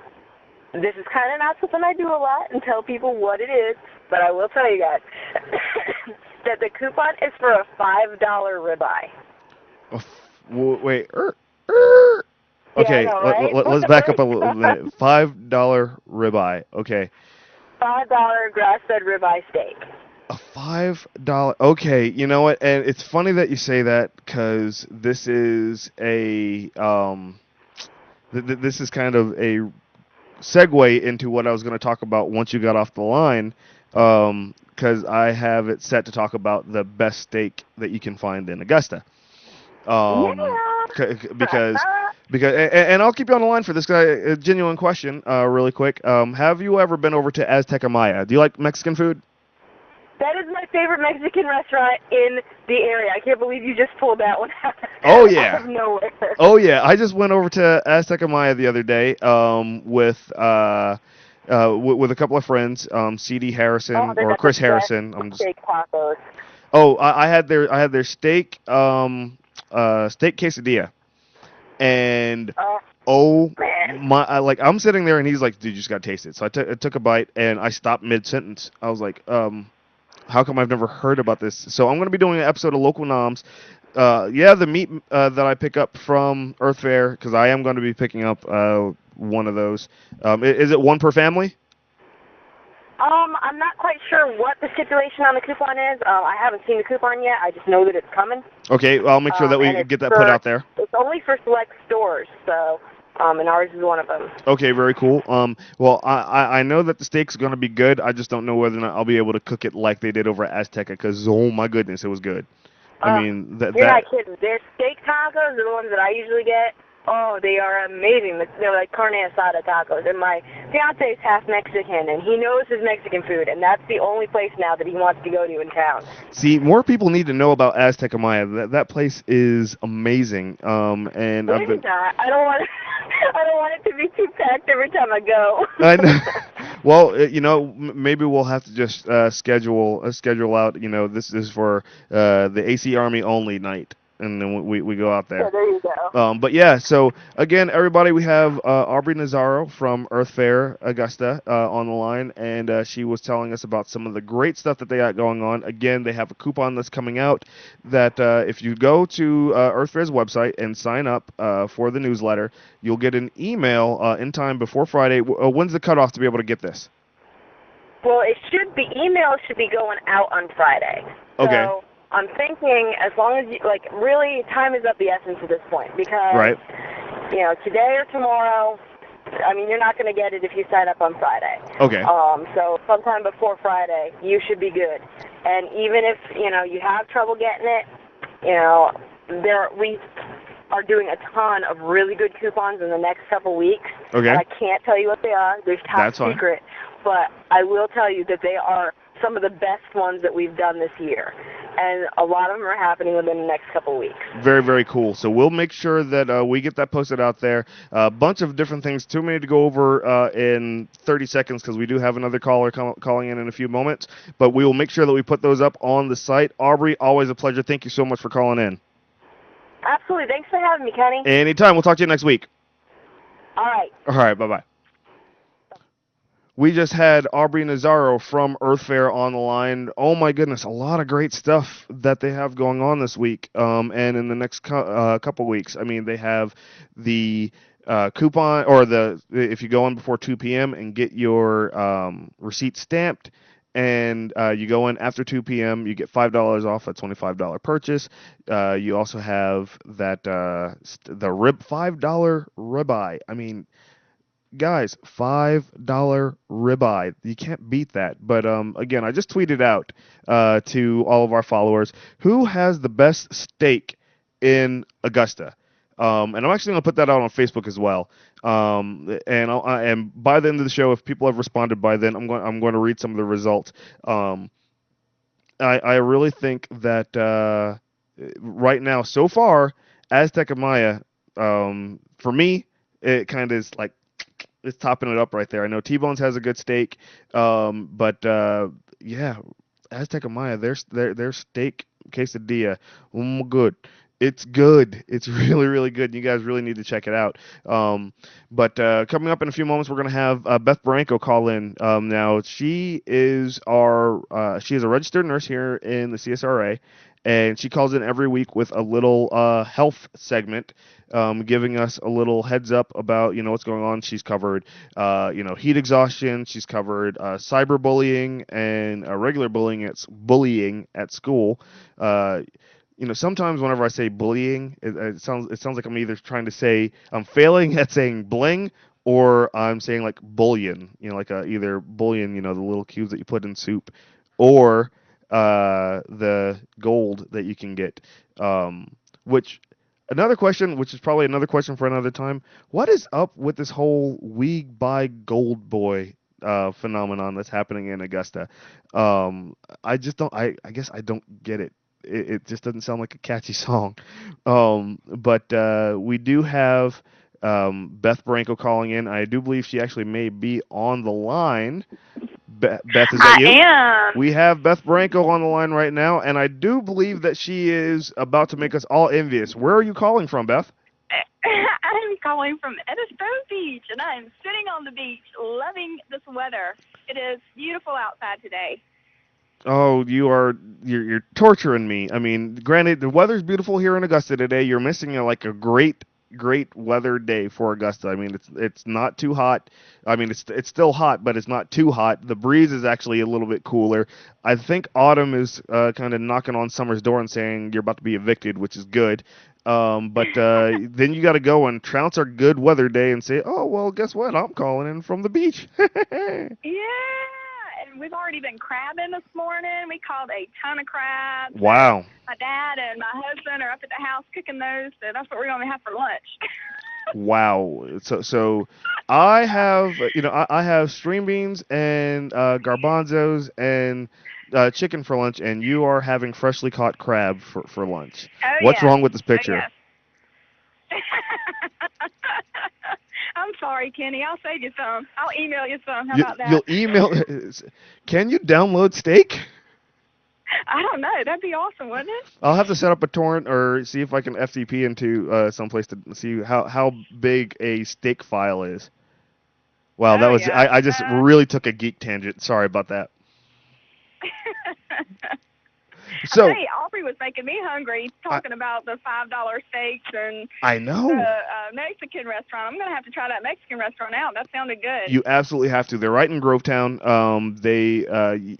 Speaker 3: this is kind of not something I do a lot and tell people what it is, but I will tell you guys that the coupon is for a $5 ribeye.
Speaker 1: Wait. Okay,
Speaker 3: yeah, I know, right?
Speaker 1: let's back up a little bit. $5 ribeye. Okay.
Speaker 3: $5 grass-fed ribeye steak.
Speaker 1: A $5. Okay, you know what? And it's funny that you say that because this is a this is kind of a segue into what I was going to talk about once you got off the line. Because I have it set to talk about the best steak that you can find in Augusta. Because and I'll keep you on the line for this guy. A genuine question, really quick. Have you ever been over to Azteca Maya? Do you like Mexican food?
Speaker 3: That is my favorite Mexican restaurant in the area. I can't believe you just pulled that one out.
Speaker 1: Oh yeah.
Speaker 3: Out of nowhere.
Speaker 1: Oh yeah. I just went over to Azteca Maya the other day with a couple of friends, C.D. Harrison or Chris Harrison.
Speaker 3: Steak tacos.
Speaker 1: Oh, I had their steak steak quesadilla. And I'm sitting there and he's like, dude, you just gotta taste it. So I took a bite and I stopped mid-sentence. I was like, how come I've never heard about this? So I'm going to be doing an episode of Local Noms. The meat that I pick up from Earth Fair, because I am going to be picking up one of those. Is it one per family?
Speaker 3: I'm not quite sure what the stipulation on the coupon is. I haven't seen the coupon yet. I just know that it's coming.
Speaker 1: Okay, well, I'll make sure that we get that put out there.
Speaker 3: It's only for select stores, so... and ours is one of them.
Speaker 1: Okay, very cool. Well, I know that the steak's going to be good. I just don't know whether or not I'll be able to cook it like they did over at Azteca, because, oh, my goodness, it was good.
Speaker 3: You're not kidding. Their steak tacos are the ones that I usually get. Oh, they are amazing. They're like carne asada tacos. And my fiance is half Mexican, and he knows his Mexican food, and that's the only place now that he wants to go to in town.
Speaker 1: See, more people need to know about Azteca Maya. That place is amazing. And
Speaker 3: I don't want it to be too packed every time I go.
Speaker 1: I know. Well, maybe we'll have to just schedule out. This is for the AC Army only night. And then we go out there.
Speaker 3: Yeah, there you go.
Speaker 1: But yeah, so again, everybody, we have Aubrey Nazarro from Earth Fair Augusta on the line, and she was telling us about some of the great stuff that they got going on. Again, they have a coupon that's coming out that if you go to Earth Fair's website and sign up for the newsletter, you'll get an email in time before Friday. When's the cutoff to be able to get this?
Speaker 3: Well, emails should be going out on Friday.
Speaker 1: Okay.
Speaker 3: So I'm thinking as long as really time is of the essence at this point because,
Speaker 1: right.
Speaker 3: Today or tomorrow, you're not going to get it if you sign up on Friday.
Speaker 1: Okay.
Speaker 3: So sometime before Friday, you should be good. And even if, you have trouble getting it, we are doing a ton of really good coupons in the next couple weeks.
Speaker 1: Okay.
Speaker 3: And I can't tell you what they are. They're top secret. But I will tell you that they are some of the best ones that we've done this year. And a lot of them are happening within the next couple of weeks. Very,
Speaker 1: very cool. So we'll make sure that we get that posted out there. A bunch of different things. Too many to go over in 30 seconds because we do have another caller calling in a few moments. But we will make sure that we put those up on the site. Aubrey, always a pleasure. Thank you so much for calling in.
Speaker 3: Absolutely. Thanks for having me, Kenny.
Speaker 1: Anytime. We'll talk to you next week.
Speaker 3: All right.
Speaker 1: All right, bye-bye. We just had Aubrey Nazarro from Earth Fair on the line. Oh my goodness, a lot of great stuff that they have going on this week, and in the next couple weeks. I mean, they have the coupon, or if you go in before 2 p.m. and get your receipt stamped, and you go in after 2 p.m., you get $5 off a $25 purchase. You also have that $5 ribeye. I mean, guys, $5 ribeye. You can't beat that. But again, I just tweeted out to all of our followers who has the best steak in Augusta. And I'm actually going to put that out on Facebook as well. And by the end of the show, if people have responded by then, I'm going to read some of the results. I really think that right now, so far, Aztec and Maya, for me, it kind of is like it's topping it up right there. I know T-Bones has a good steak, but yeah, Aztec and Maya, their steak quesadilla, good. It's good. It's really, really good. You guys really need to check it out. But coming up in a few moments, we're going to have Beth Barranco call in. Now, she is a registered nurse here in the CSRA, and she calls in every week with a little health segment, giving us a little heads up about what's going on. She's covered heat exhaustion. She's covered cyberbullying and regular bullying at school. Sometimes whenever I say bullying, it sounds like I'm either trying to say I'm failing at saying bling, or I'm saying like bullion, like either bullion, the little cubes that you put in soup, or the gold that you can get. Another question, which is probably another question for another time, what is up with this whole we buy gold boy phenomenon that's happening in Augusta? I just don't. I guess I don't get it. It just doesn't sound like a catchy song. But we do have Beth Barranco calling in. I do believe she actually may be on the line. Beth, is that you?
Speaker 4: I am.
Speaker 1: We have Beth Barranco on the line right now, and I do believe that she is about to make us all envious. Where are you calling from, Beth?
Speaker 4: I'm calling from Edisto Beach, and I'm sitting on the beach loving this weather. It is beautiful outside today.
Speaker 1: Oh, you're torturing me. I mean, granted, the weather's beautiful here in Augusta today. You're missing like a great weather day for Augusta. I mean, it's not too hot. I mean, it's still hot, but it's not too hot. The breeze is actually a little bit cooler. I think autumn is kind of knocking on summer's door and saying you're about to be evicted, which is good. But then you got to go and trounce our good weather day and say, oh, well, guess what? I'm calling in from the beach.
Speaker 4: Yeah. And we've already been crabbing this morning. We caught a ton of crabs.
Speaker 1: Wow.
Speaker 4: My dad and my husband are up at the house cooking those, so that's what we're going to have for lunch.
Speaker 1: Wow. So I have, I have string beans and garbanzos and chicken for lunch, and you are having freshly caught crab for lunch.
Speaker 4: Oh,
Speaker 1: What's
Speaker 4: yeah.
Speaker 1: wrong with this picture?
Speaker 4: Oh, yes. I'm sorry, Kenny. I'll save you some. I'll email you some. How about that?
Speaker 1: You'll email. Can you download steak?
Speaker 4: I don't know. That'd be awesome, wouldn't it?
Speaker 1: I'll have to set up a torrent or see if I can FTP into someplace to see how big a steak file is. Wow, that was
Speaker 4: yeah.
Speaker 1: I just really took a geek tangent. Sorry about that. So
Speaker 4: hey, Aubrey was making me hungry talking about the $5 steaks and
Speaker 1: I know
Speaker 4: the Mexican restaurant. I'm gonna have to try that Mexican restaurant out. That sounded good.
Speaker 1: you absolutely have to. They're right in Grovetown.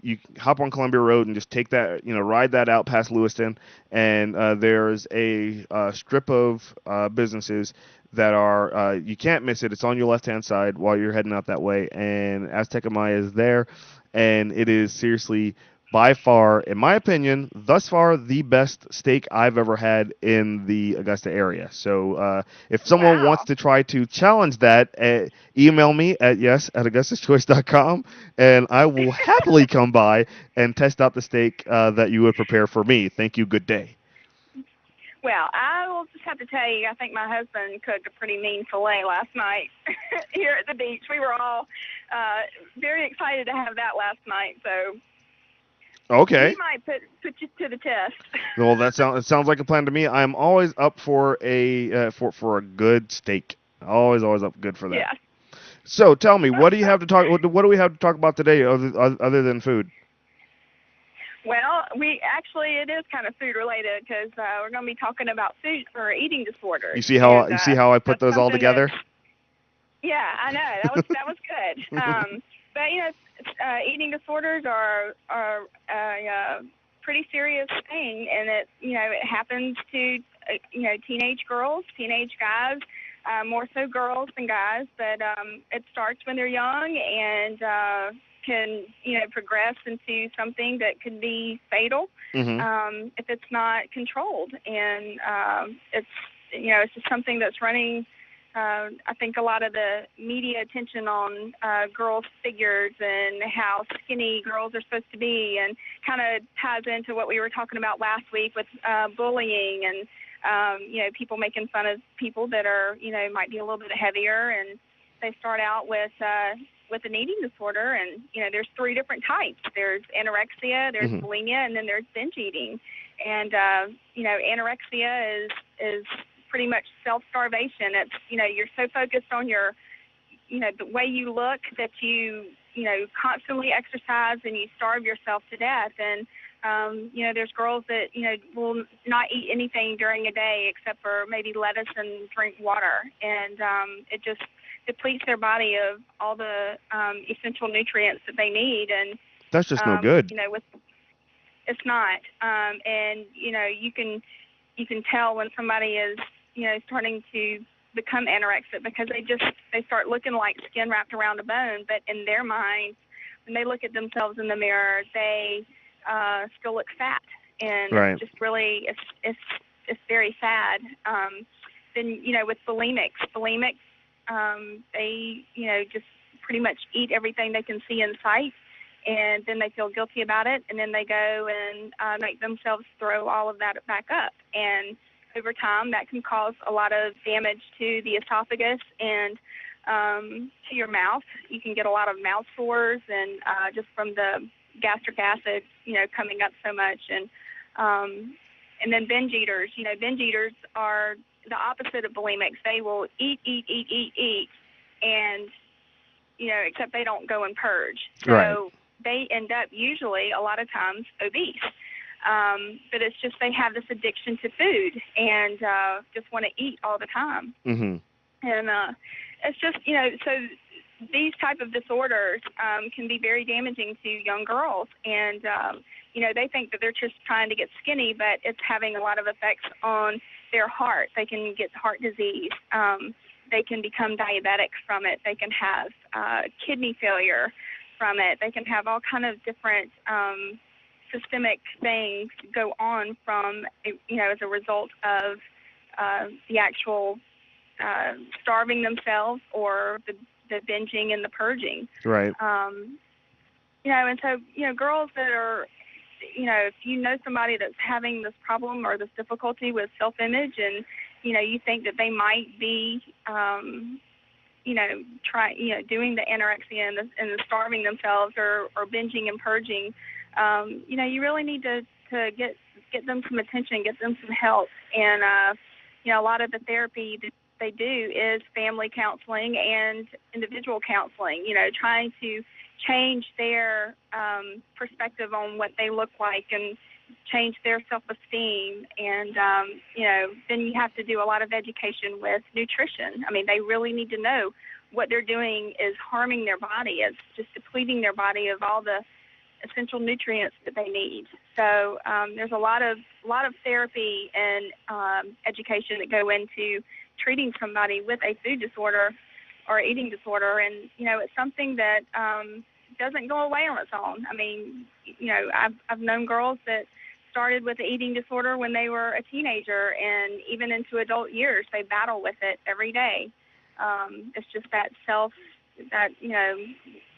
Speaker 1: You hop on Columbia Road and just take that, ride that out past Lewiston, and there's a strip of businesses that are you can't miss it. It's on your left-hand side while you're heading out that way, and Aztec Maya is there, and it is seriously, by far, in my opinion, thus far, the best steak I've ever had in the Augusta area. So if someone wants to try to challenge that, email me at yes@augustuschoice.com, and I will happily come by and test out the steak that you would prepare for me. Thank you. Good day.
Speaker 4: Well, I will just have to tell you, I think my husband cooked a pretty mean filet last night here at the beach. We were all very excited to have that last night, so...
Speaker 1: Okay.
Speaker 4: He might put you to the test.
Speaker 1: Well, it sounds like a plan to me. I'm always up for a good steak. Always up good for that.
Speaker 4: Yeah.
Speaker 1: So tell me, what do you have to talk? What do we have to talk about today, other than food?
Speaker 4: Well, it is kind of food related because we're going to be talking about food or eating disorders.
Speaker 1: You see how I put
Speaker 4: that's
Speaker 1: those all together?
Speaker 4: Yeah, I know that was good. But eating disorders are a pretty serious thing, and it happens to teenage girls, teenage guys, more so girls than guys. But it starts when they're young and can progress into something that could be fatal if it's not controlled. And it's just something that's running. I think a lot of the media attention on girls' figures and how skinny girls are supposed to be, and kind of ties into what we were talking about last week with bullying and people making fun of people that are might be a little bit heavier, and they start out with an eating disorder, and there's 3 different types. There's anorexia, there's bulimia, and then there's binge eating. And anorexia is pretty much self-starvation. It's you're so focused on your the way you look that you constantly exercise and you starve yourself to death. And there's girls that will not eat anything during a day except for maybe lettuce and drink water, and it just depletes their body of all the essential nutrients that they need. And
Speaker 1: that's just no good.
Speaker 4: It's not. And you can tell when somebody is starting to become anorexic because they start looking like skin wrapped around a bone, but in their minds, when they look at themselves in the mirror, they still look fat, and it's just really it's very sad. Then with bulimics, they just pretty much eat everything they can see in sight, and then they feel guilty about it, and then they go and make themselves throw all of that back up. And over time, that can cause a lot of damage to the esophagus and to your mouth. You can get a lot of mouth sores, and just from the gastric acid, coming up so much. And then binge eaters. Binge eaters are the opposite of bulimics. They will eat, and except they don't go and purge. So they end up usually a lot of times obese. But it's just they have this addiction to food and just want to eat all the time.
Speaker 1: Mm-hmm.
Speaker 4: And it's just, so these type of disorders can be very damaging to young girls. And, they think that they're just trying to get skinny, but it's having a lot of effects on their heart. They can get heart disease. They can become diabetic from it. They can have kidney failure from it. They can have all kind of different systemic things go on from, as a result of the actual starving themselves or the binging and the purging.
Speaker 1: Right.
Speaker 4: And so, girls that are, if somebody that's having this problem or this difficulty with self-image, and, you think that they might be, doing the anorexia and the starving themselves or binging and purging, you really need to get them some attention, get them some help. And, a lot of the therapy that they do is family counseling and individual counseling, trying to change their perspective on what they look like and change their self-esteem. And, then you have to do a lot of education with nutrition. I mean, they really need to know what they're doing is harming their body. It's just depleting their body of all the essential nutrients that they need. So there's a lot of therapy and education that go into treating somebody with a food disorder or eating disorder. And, it's something that doesn't go away on its own. I mean, I've known girls that started with an eating disorder when they were a teenager, and even into adult years, they battle with it every day. It's just that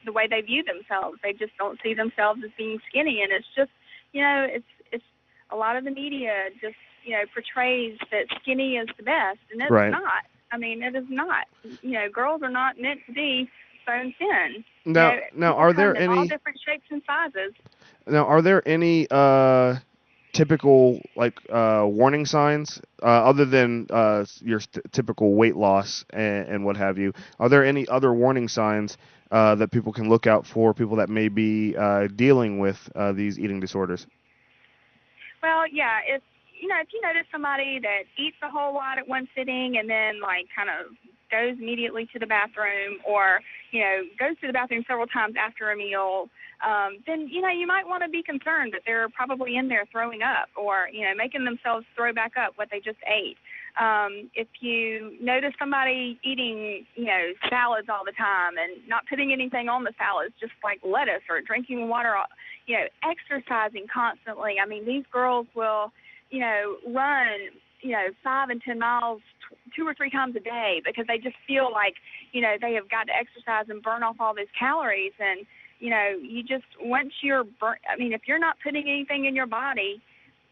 Speaker 4: the way they view themselves. They just don't see themselves as being skinny, and it's just, it's a lot of the media just, portrays that skinny is the best, and it's not. I mean, it is not. Girls are not meant to be bone thin.
Speaker 1: Now, are there any
Speaker 4: all different shapes and sizes?
Speaker 1: Now, are there any typical warning signs other than your typical weight loss and what have you? Are there any other warning signs that people can look out for, people that may be dealing with these eating disorders?
Speaker 4: Well, yeah, if you notice somebody that eats a whole lot at one sitting and then like kind of goes immediately to the bathroom, or goes to the bathroom several times after a meal, then you might want to be concerned that they're probably in there throwing up, or making themselves throw back up what they just ate. If you notice somebody eating salads all the time and not putting anything on the salads, just like lettuce, or drinking water, exercising constantly. I mean, these girls will run 5 and 10 miles 2 or 3 times a day, because they just feel like they have got to exercise and burn off all these calories. And you just, once you're if you're not putting anything in your body,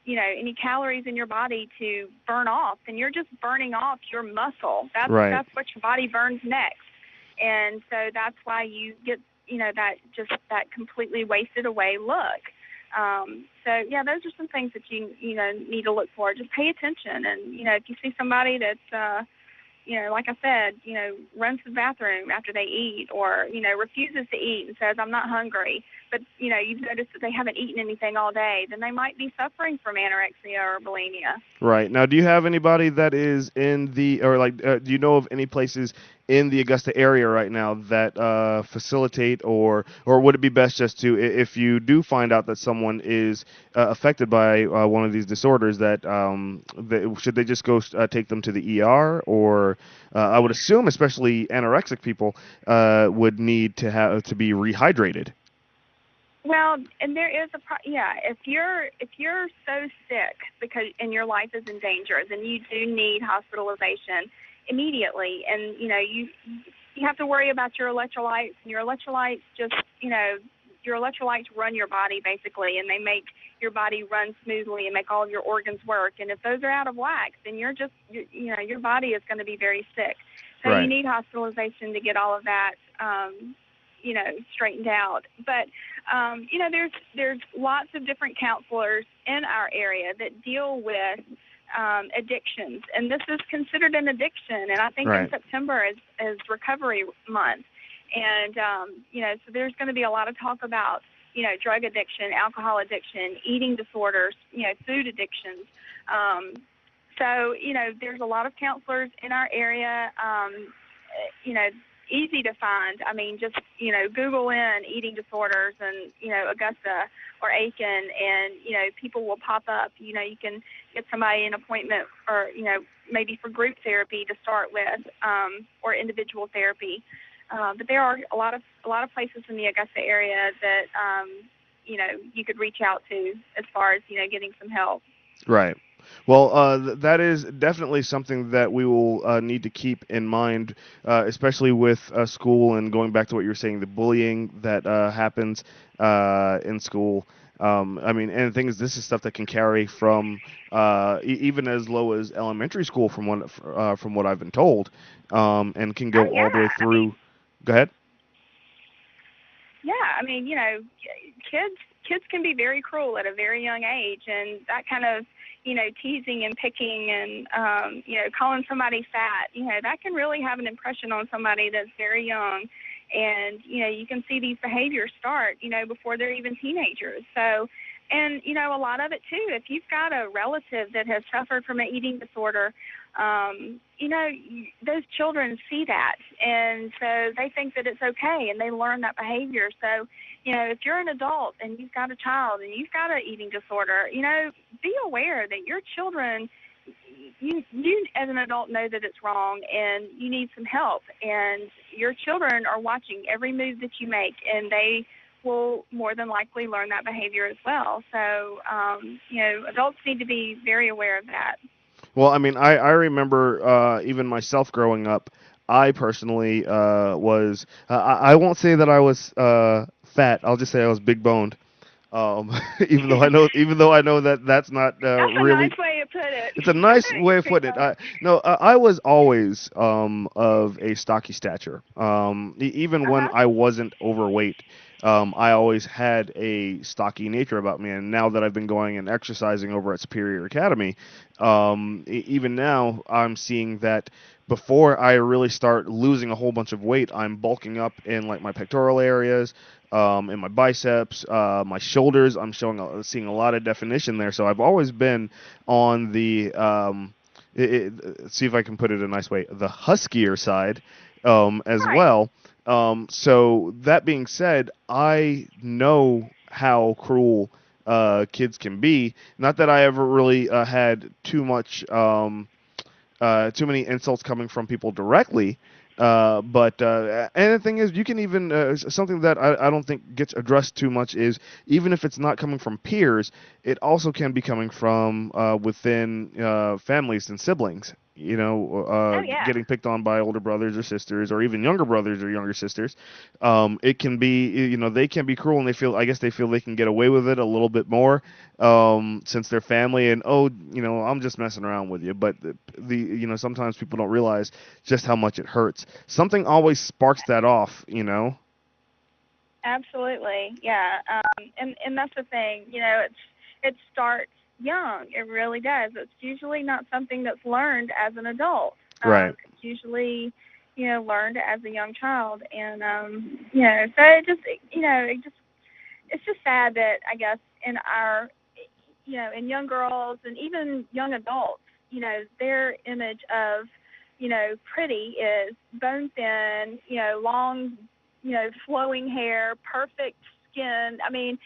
Speaker 4: any calories in your body to burn off, then you're just burning off your muscle. That's
Speaker 1: Right.
Speaker 4: That's what your body burns next. And so that's why you get that completely wasted away look. So yeah, those are some things that you need to look for. Just pay attention, and if you see somebody that's like I said, runs to the bathroom after they eat, or refuses to eat and says, "I'm not hungry," but you've noticed that they haven't eaten anything all day, then they might be suffering from anorexia or bulimia.
Speaker 1: Right. Now, do you have anybody that is in the, or do you know of any places in the Augusta area right now that facilitate, or would it be best just to, if you do find out that someone is affected by one of these disorders, should they just go take them to the ER, or I would assume, especially anorexic people, would need to be rehydrated.
Speaker 4: Well, and there is if you're so sick and your life is in danger, then you do need hospitalization immediately. And you have to worry about your electrolytes. And your electrolytes your electrolytes run your body basically, and they make your body run smoothly and make all of your organs work. And if those are out of whack, then your body is going to be very sick. So
Speaker 1: Right.
Speaker 4: You need hospitalization to get all of that straightened out. But there's lots of different counselors in our area that deal with addictions, and this is considered an addiction. And I think
Speaker 1: Right.
Speaker 4: in September is Recovery Month, and so there's going to be a lot of talk about drug addiction, alcohol addiction, eating disorders, food addictions. So there's a lot of counselors in our area. Easy to find. I mean, just Google in eating disorders and Augusta or Aiken, and people will pop up. You can get somebody an appointment, or maybe for group therapy to start with, or individual therapy. But there are a lot of places in the Augusta area that you could reach out to as far as getting some help.
Speaker 1: Right. Well, that is definitely something that we will need to keep in mind, especially with school, and going back to what you were saying, the bullying that happens in school. And the thing is, this is stuff that can carry from even as low as elementary school, from what I've been told, and can go all the way through. Go ahead.
Speaker 4: Yeah, kids can be very cruel at a very young age, and that kind of teasing and picking and calling somebody fat, that can really have an impression on somebody that's very young. And you can see these behaviors start before they're even teenagers. So, and a lot of it too, if you've got a relative that has suffered from an eating disorder, those children see that, and so they think that it's okay, and they learn that behavior. So, if you're an adult and you've got a child and you've got an eating disorder, be aware that your children, you as an adult know that it's wrong and you need some help, and your children are watching every move that you make, and they will more than likely learn that behavior as well. So, adults need to be very aware of that.
Speaker 1: Well, I remember even myself growing up. I personally was. I won't say that I was fat. I'll just say I was big boned. Even though I know that that's not
Speaker 4: That's a
Speaker 1: really.
Speaker 4: nice way to put it.
Speaker 1: It's a nice way of putting it. I was always of a stocky stature. Even when
Speaker 4: Uh-huh.
Speaker 1: I wasn't overweight, I always had a stocky nature about me. And now that I've been going and exercising over at Superior Academy, even now I'm seeing that before I really start losing a whole bunch of weight, I'm bulking up in like my pectoral areas, in my biceps, my shoulders. Seeing a lot of definition there. So I've always been on the see if I can put it a nice way, the huskier side as
Speaker 4: Right.
Speaker 1: well. So that being said, I know how cruel kids can be. Not that I ever really had too many insults coming from people directly. And the thing is, you can even something that I don't think gets addressed too much is even if it's not coming from peers, it also can be coming from within families and siblings.
Speaker 4: Oh yeah.
Speaker 1: Getting picked on by older brothers or sisters, or even younger brothers or younger sisters. It can be, they can be cruel, and I guess they feel they can get away with it a little bit more since they're family. And I'm just messing around with you. But sometimes people don't realize just how much it hurts. Something always sparks that off.
Speaker 4: Absolutely. Yeah. And that's the thing. It starts young. It really does. It's usually not something that's learned as an adult.
Speaker 1: Right.
Speaker 4: It's usually learned as a young child, and so it's just sad that I guess in our in young girls and even young adults, their image of pretty is bone thin, long, flowing hair, perfect skin. I mean,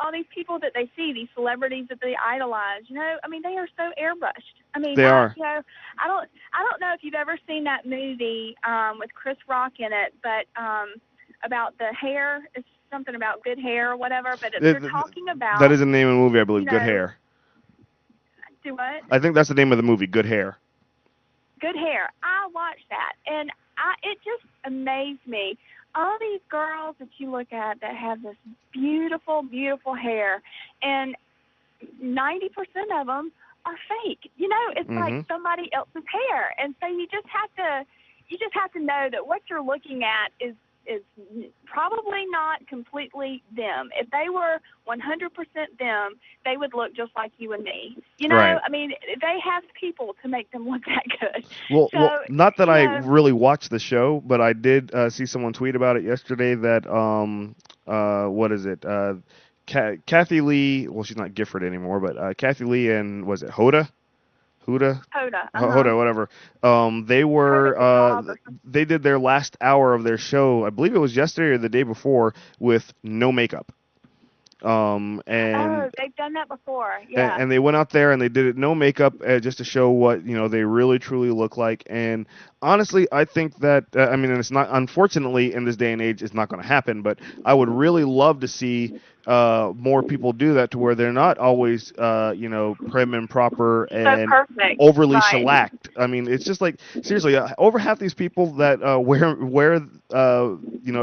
Speaker 4: all these people that they see, these celebrities that they idolize, I mean, they are so airbrushed. I mean,
Speaker 1: They are.
Speaker 4: I don't know if you've ever seen that movie with Chris Rock in it, but about the hair. It's something about good hair or whatever, but they're talking about
Speaker 1: That is the name of the movie, I believe. Good Hair.
Speaker 4: Do what?
Speaker 1: I think that's the name of the movie. Good Hair.
Speaker 4: Good Hair. I watched that, and it just amazed me. All these girls that you look at that have this beautiful, beautiful hair, and 90% of them are fake. It's like somebody else's hair, and so you just have to know that what you're looking at is probably not completely them. If they were 100% them, they would look just like you and me.
Speaker 1: Right.
Speaker 4: I mean, they have people to make them look that good.
Speaker 1: Well, not that I really watched the show, but I did see someone tweet about it yesterday that what is it? Kathy Lee. Well, she's not Gifford anymore, but Kathy Lee and was it Hoda? Hoda, whatever. They did their last hour of their show. I believe it was yesterday or the day before with no makeup. And
Speaker 4: they've done that before. Yeah.
Speaker 1: And they went out there and they did it no makeup just to show what they really truly look like. And honestly, I think that and it's not, unfortunately in this day and age, it's not going to happen. But I would really love to see more people do that, to where they're not always prim and proper and overly shellacked. I mean, it's just like, seriously, over half these people that wear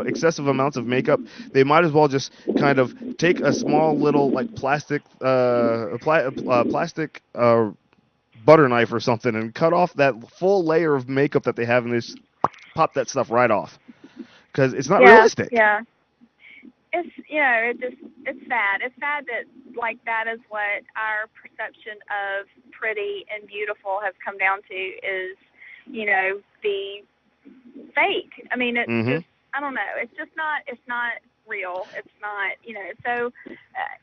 Speaker 1: excessive amounts of makeup, they might as well just kind of take a small little like plastic butter knife or something and cut off that full layer of makeup that they have, and just pop that stuff right off, because it's not realistic.
Speaker 4: Yeah. It's it's sad. It's sad that like that is what our perception of pretty and beautiful has come down to, is the fake. I mean, it's just, I don't know. It's just not. It's not real. It's not. So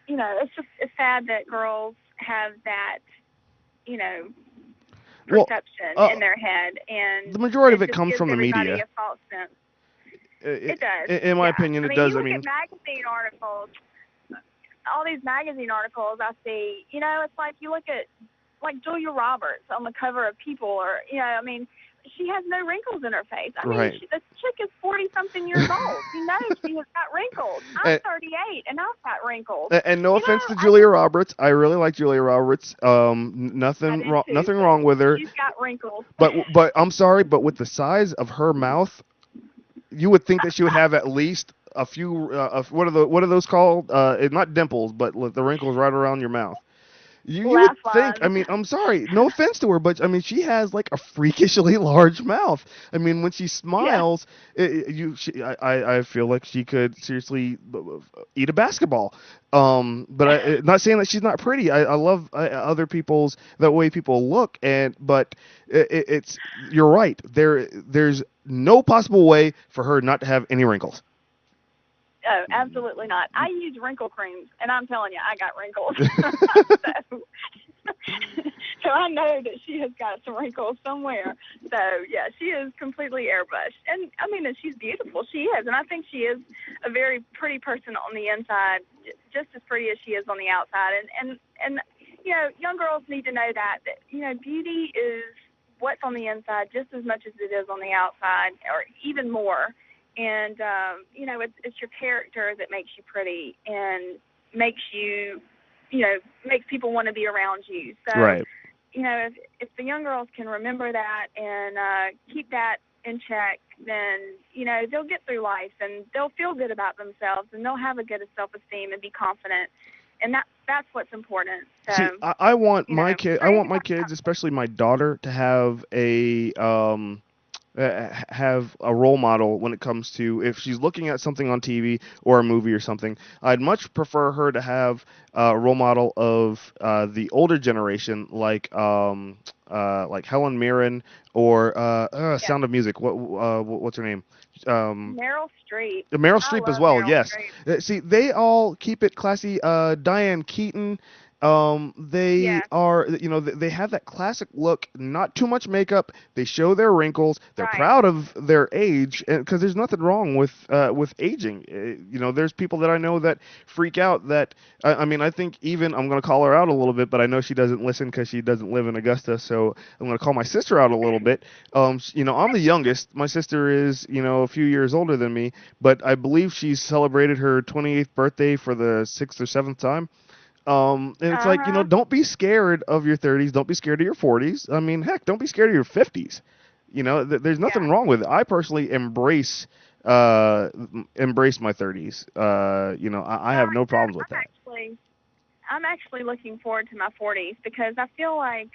Speaker 4: it's sad that girls have that perception in their head, and
Speaker 1: the majority of it comes
Speaker 4: gives
Speaker 1: from the media.
Speaker 4: A false sense. It does.
Speaker 1: In my opinion, it does.
Speaker 4: You look at magazine articles, all these magazine articles I see, it's like you look at like Julia Roberts on the cover of People, or she has no wrinkles in her face. I mean,
Speaker 1: right.
Speaker 4: The chick is 40-something years old. She has got wrinkles. I'm 38, and I've got wrinkles.
Speaker 1: And no offense to Julia Roberts, I really like Julia Roberts. Nothing wrong with her.
Speaker 4: She's got wrinkles.
Speaker 1: But I'm sorry, but with the size of her mouth, you would think that she would have at least a few. What are those called? Not dimples, but the wrinkles right around your mouth. You would
Speaker 4: Laugh
Speaker 1: think. I
Speaker 4: lines.
Speaker 1: mean, I'm sorry, no offense to her, but I mean, she has like a freakishly large mouth. I mean, when she
Speaker 4: Yeah.
Speaker 1: smiles, I feel like she could seriously eat a basketball. But not saying that she's not pretty. I love other people's the way people look, but it's you're right. There's no possible way for her not to have any wrinkles.
Speaker 4: Oh, absolutely not. I use wrinkle creams, and I'm telling you, I got wrinkles. so, so I know that she has got some wrinkles somewhere. So yeah, she is completely airbrushed, and I mean, and she's beautiful. She is, and I think she is a very pretty person on the inside, just as pretty as she is on the outside. And you know, young girls need to know that you know, beauty is what's on the inside just as much as it is on the outside, or even more. And you know, it's your character that makes you pretty and makes you, you know, makes people want to be around you. So,
Speaker 1: Right.
Speaker 4: you know, if the young girls can remember that and keep that in check, then you know they'll get through life and they'll feel good about themselves and they'll have a good self-esteem and be confident. And that's what's important. So,
Speaker 1: See, I want
Speaker 4: you know,
Speaker 1: my kid. I want my kids, especially my daughter, to have a role model when it comes to if she's looking at something on TV or a movie or something. I'd much prefer her to have a role model of the older generation, like Helen Mirren or
Speaker 4: yeah,
Speaker 1: Sound of Music. What's her name? Um,
Speaker 4: Meryl Streep.
Speaker 1: Meryl
Speaker 4: I
Speaker 1: Streep as
Speaker 4: love
Speaker 1: well.
Speaker 4: Meryl
Speaker 1: Yes.
Speaker 4: Streep.
Speaker 1: See, they all keep it classy. Diane Keaton. They
Speaker 4: Yeah,
Speaker 1: are, they have that classic look, not too much makeup. They show their wrinkles. They're
Speaker 4: right.
Speaker 1: proud of their age, because there's nothing wrong with aging. There's people that I know that freak out that, I mean, I think even, I'm going to call her out a little bit, but I know she doesn't listen because she doesn't live in Augusta, so I'm going to call my sister out a little bit. I'm the youngest. My sister is, a few years older than me, but I believe she's celebrated her 28th birthday for the sixth or seventh time. And it's like,
Speaker 4: Uh-huh.
Speaker 1: don't be scared of your 30s. Don't be scared of your 40s. I mean, heck, don't be scared of your 50s. There's nothing
Speaker 4: Yeah.
Speaker 1: wrong with it. I personally embrace my 30s. I
Speaker 4: Well,
Speaker 1: have no problems with that.
Speaker 4: I'm actually looking forward to my 40s because I feel like,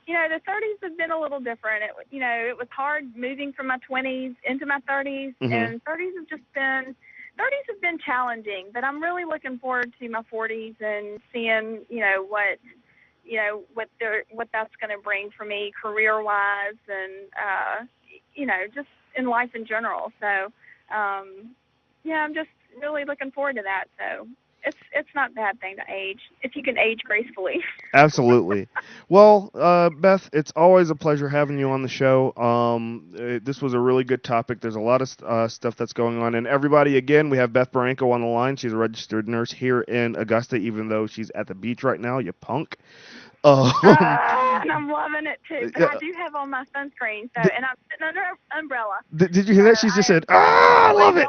Speaker 4: you know, the 30s have been a little different. It was hard moving from my 20s into my 30s,
Speaker 1: Hmm.
Speaker 4: and 30s have been challenging. But I'm really looking forward to my 40s and seeing, what that's going to bring for me career-wise and, just in life in general. So, yeah, I'm just really looking forward to that. So it's not a bad thing to age if you can age gracefully.
Speaker 1: Absolutely. Well, Beth, it's always a pleasure having you on the show. This was a really good topic. There's a lot of stuff that's going on. And everybody, again, we have Beth Barranco on the line. She's a registered nurse here in Augusta, even though she's at the beach right now, you punk. Um,
Speaker 4: And I'm loving it too. But
Speaker 1: yeah,
Speaker 4: I do have on my sunscreen, and I'm sitting under an umbrella,
Speaker 1: did you
Speaker 4: so
Speaker 1: hear that? She's just
Speaker 4: I
Speaker 1: said,
Speaker 4: am free to
Speaker 1: I
Speaker 4: enjoy
Speaker 1: love it.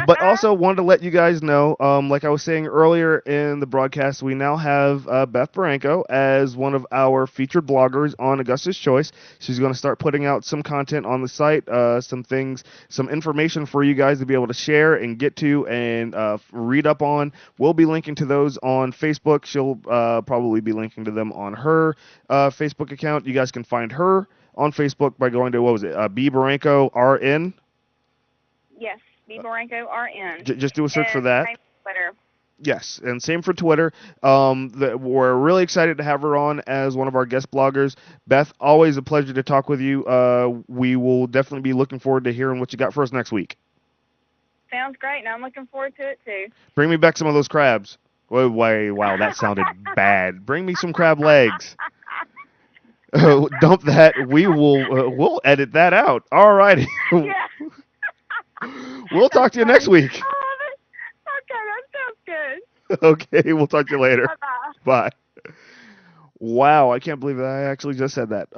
Speaker 1: But
Speaker 4: melanoma.
Speaker 1: also wanted to let you guys know, like I was saying earlier in the broadcast, we now have Beth Barranco as one of our featured bloggers on Augusta's Choice. She's going to start putting out some content on the site, some things, some information for you guys to be able to share and get to and read up on. We'll be linking to those on Facebook. She'll probably be linking to them on her Facebook account. You guys can find her on Facebook by going to, what was it, B. Barranco RN.
Speaker 4: Yes, B. Barranco RN.
Speaker 1: Just do a search for
Speaker 4: And
Speaker 1: that.
Speaker 4: same Twitter.
Speaker 1: Yes, and same for Twitter. We're really excited to have her on as one of our guest bloggers. Beth, always a pleasure to talk with you. We will definitely be looking forward to hearing what you got for us next week.
Speaker 4: Sounds great, and I'm looking forward to it too.
Speaker 1: Bring me back some of those crabs. Wow, that sounded bad. Bring me some crab legs. Dump that. We'll edit that out. All righty.
Speaker 4: Yeah.
Speaker 1: We'll talk
Speaker 4: That's
Speaker 1: to you next
Speaker 4: funny.
Speaker 1: week.
Speaker 4: Okay, that sounds good.
Speaker 1: Okay, we'll talk to you later.
Speaker 4: Bye-bye.
Speaker 1: Bye. Wow, I can't believe that I actually just said that.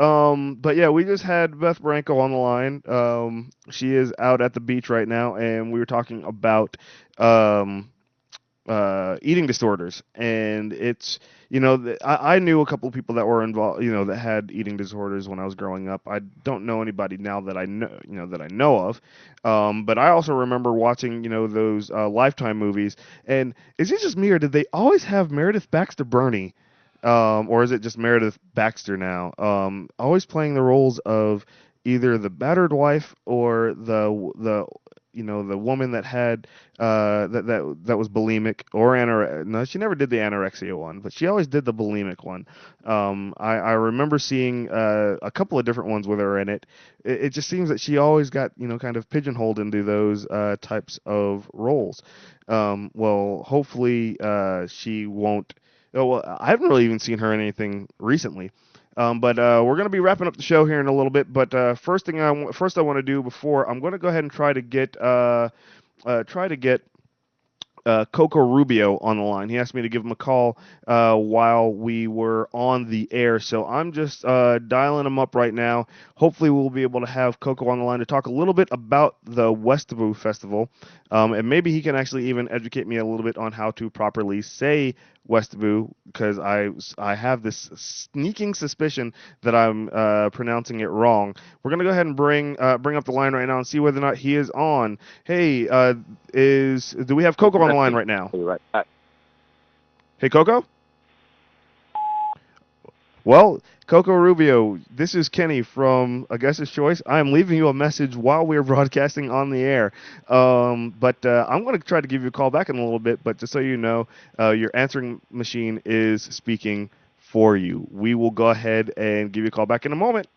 Speaker 1: But yeah, we just had Beth Branco on the line. She is out at the beach right now, and we were talking about eating disorders, and it's I knew a couple of people that were involved, that had eating disorders when I was growing up. I don't know anybody now that I know, that I know of, but I also remember watching, those Lifetime movies. And is it just me, or did they always have Meredith Baxter Burney, or is it just Meredith Baxter now, always playing the roles of either the battered wife or the woman that had that was bulimic or no, she never did the anorexia one, but she always did the bulimic one. I remember seeing a couple of different ones with her in it. It just seems that she always got kind of pigeonholed into those types of roles. Well, hopefully she won't. Oh, well, I haven't really even seen her in anything recently. But we're going to be wrapping up the show here in a little bit. But first I want to do before I'm going to go ahead and try to get Coco Rubio on the line. He asked me to give him a call while we were on the air, so I'm just dialing him up right now. Hopefully we'll be able to have Coco on the line to talk a little bit about the Westaboo Festival, and maybe he can actually even educate me a little bit on how to properly say Westaboo, because I have this sneaking suspicion that I'm pronouncing it wrong. We're gonna go ahead and bring up the line right now and see whether or not he is on. Hey, do we have Coco on the line right now?
Speaker 5: Right back.
Speaker 1: Hey, Coco? Well, Coco Rubio, this is Kenny from Augusta's Choice. I am leaving you a message while we're broadcasting on the air. But I'm going to try to give you a call back in a little bit, but just so you know, your answering machine is speaking for you. We will go ahead and give you a call back in a moment.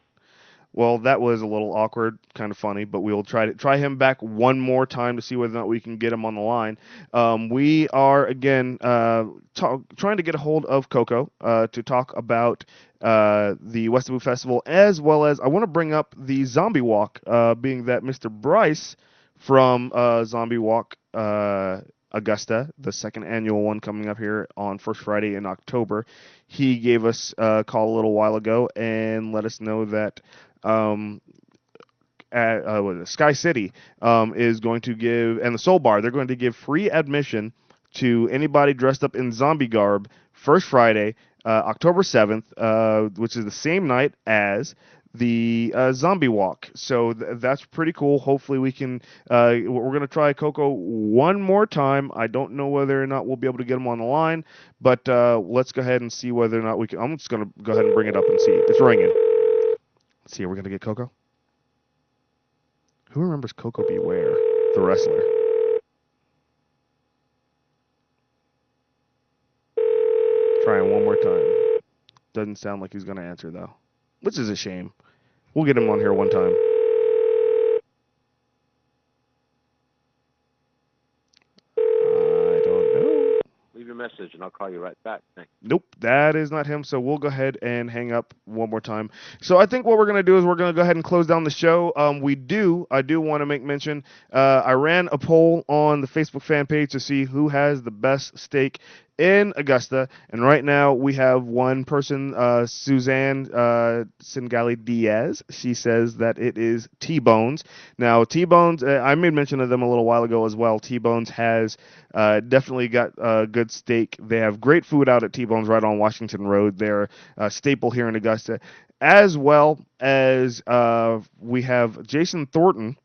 Speaker 1: Well, that was a little awkward, kind of funny, but we will try him back one more time to see whether or not we can get him on the line. We are again trying to get a hold of Coco to talk about the Westaboo Festival, as well as I want to bring up the Zombie Walk, being that Mr. Bryce from Zombie Walk Augusta, the second annual one coming up here on First Friday in October. He gave us a call a little while ago and let us know that Sky City is going to give, and the Soul Bar, they're going to give free admission to anybody dressed up in zombie garb First Friday, October 7th, which is the same night as the Zombie Walk. So that's pretty cool. Hopefully we can, we're going to try Coco one more time. I don't know whether or not we'll be able to get him on the line, but let's go ahead and see whether or not we can. I'm just going to go ahead and bring it up and see. It's ringing. Let's see, are we going to get Coco? Who remembers Coco Beware, the wrestler? Trying one more time. Doesn't sound like he's going to answer, though, which is a shame. We'll get him on here one time. I don't know.
Speaker 5: Leave your message, and I'll call you right back. Thanks.
Speaker 1: Nope, that is not him, so we'll go ahead and hang up one more time. So I think what we're going to do is we're going to go ahead and close down the show. I do want to make mention, I ran a poll on the Facebook fan page to see who has the best steak in Augusta, and right now we have one person, Suzanne Singali Diaz. She says that it is T-Bones. Now, T-Bones, I made mention of them a little while ago as well. T-Bones has definitely got good steak. They have great food out at T-Bones right on Washington Road. They're a staple here in Augusta, as well as we have Jason Thornton,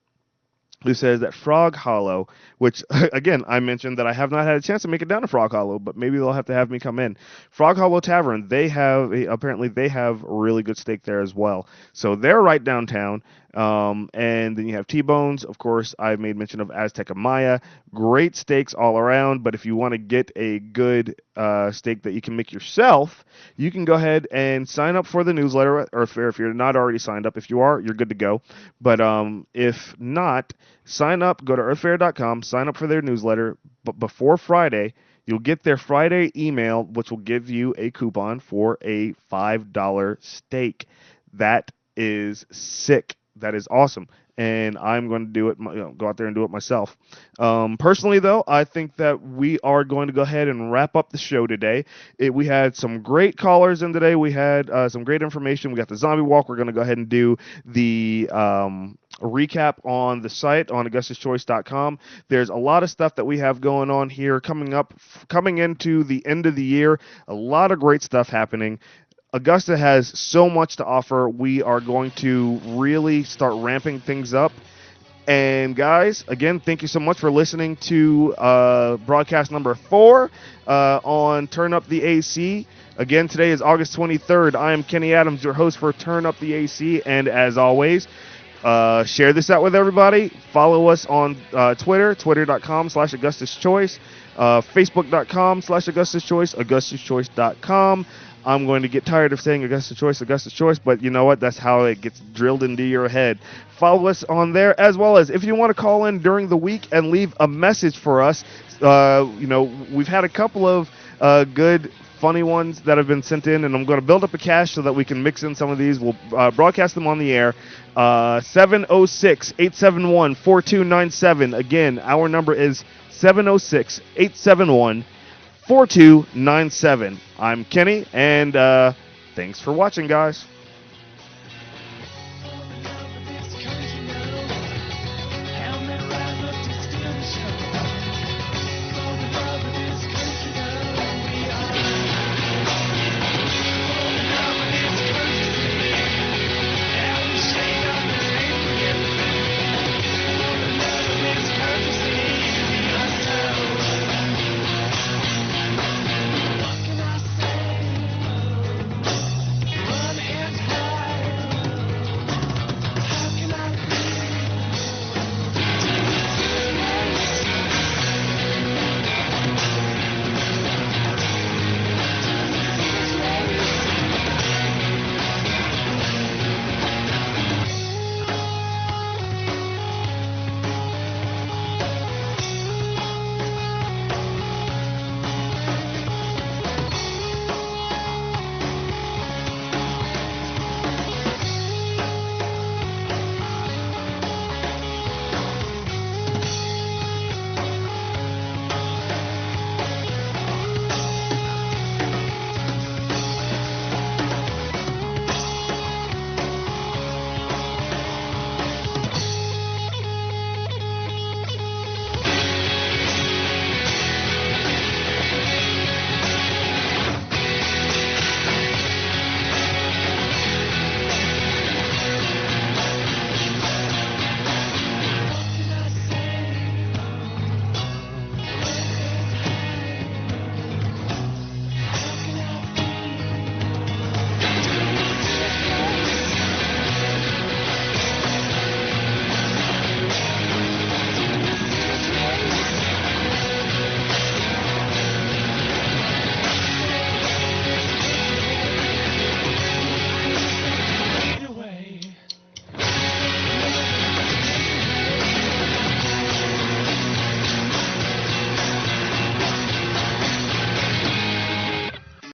Speaker 1: who says that Frog Hollow, which, again, I mentioned that I have not had a chance to make it down to Frog Hollow, but maybe they'll have to have me come in. Frog Hollow Tavern, apparently they have really good steak there as well. So they're right downtown. And then you have T-Bones. Of course, I made mention of Azteca Maya. Great steaks all around, but if you want to get a good steak that you can make yourself, you can go ahead and sign up for the newsletter, or if you're not already signed up. If you are, you're good to go. But if not, sign up, go to earthfare.com, sign up for their newsletter, but before Friday, you'll get their Friday email, which will give you a coupon for a $5 steak. That is sick. That is awesome. And I'm going to do it, go out there and do it myself. Personally, though, I think that we are going to go ahead and wrap up the show today. We had some great callers in today. We had some great information. We got the Zombie Walk. We're going to go ahead and do the recap on the site on augustuschoice.com. There's a lot of stuff that we have going on here coming into the end of the year. A lot of great stuff happening. Augusta has so much to offer. We are going to really start ramping things up. And guys, again, thank you so much for listening to broadcast number 4 on Turn Up the AC. Again, today is August 23rd. I am Kenny Adams, your host for Turn Up the AC. And as always, share this out with everybody. Follow us on Twitter, twitter.com/AugustusChoice, facebook.com/AugustusChoice, AugustusChoice.com. I'm going to get tired of saying Augusta Choice, but you know what? That's how it gets drilled into your head. Follow us on there, as well as if you want to call in during the week and leave a message for us. We've had a couple of good, funny ones that have been sent in, and I'm going to build up a cache so that we can mix in some of these. We'll broadcast them on the air. 706-871-4297. Again, our number is 706-871-4297. I'm Kenny, and thanks for watching, guys.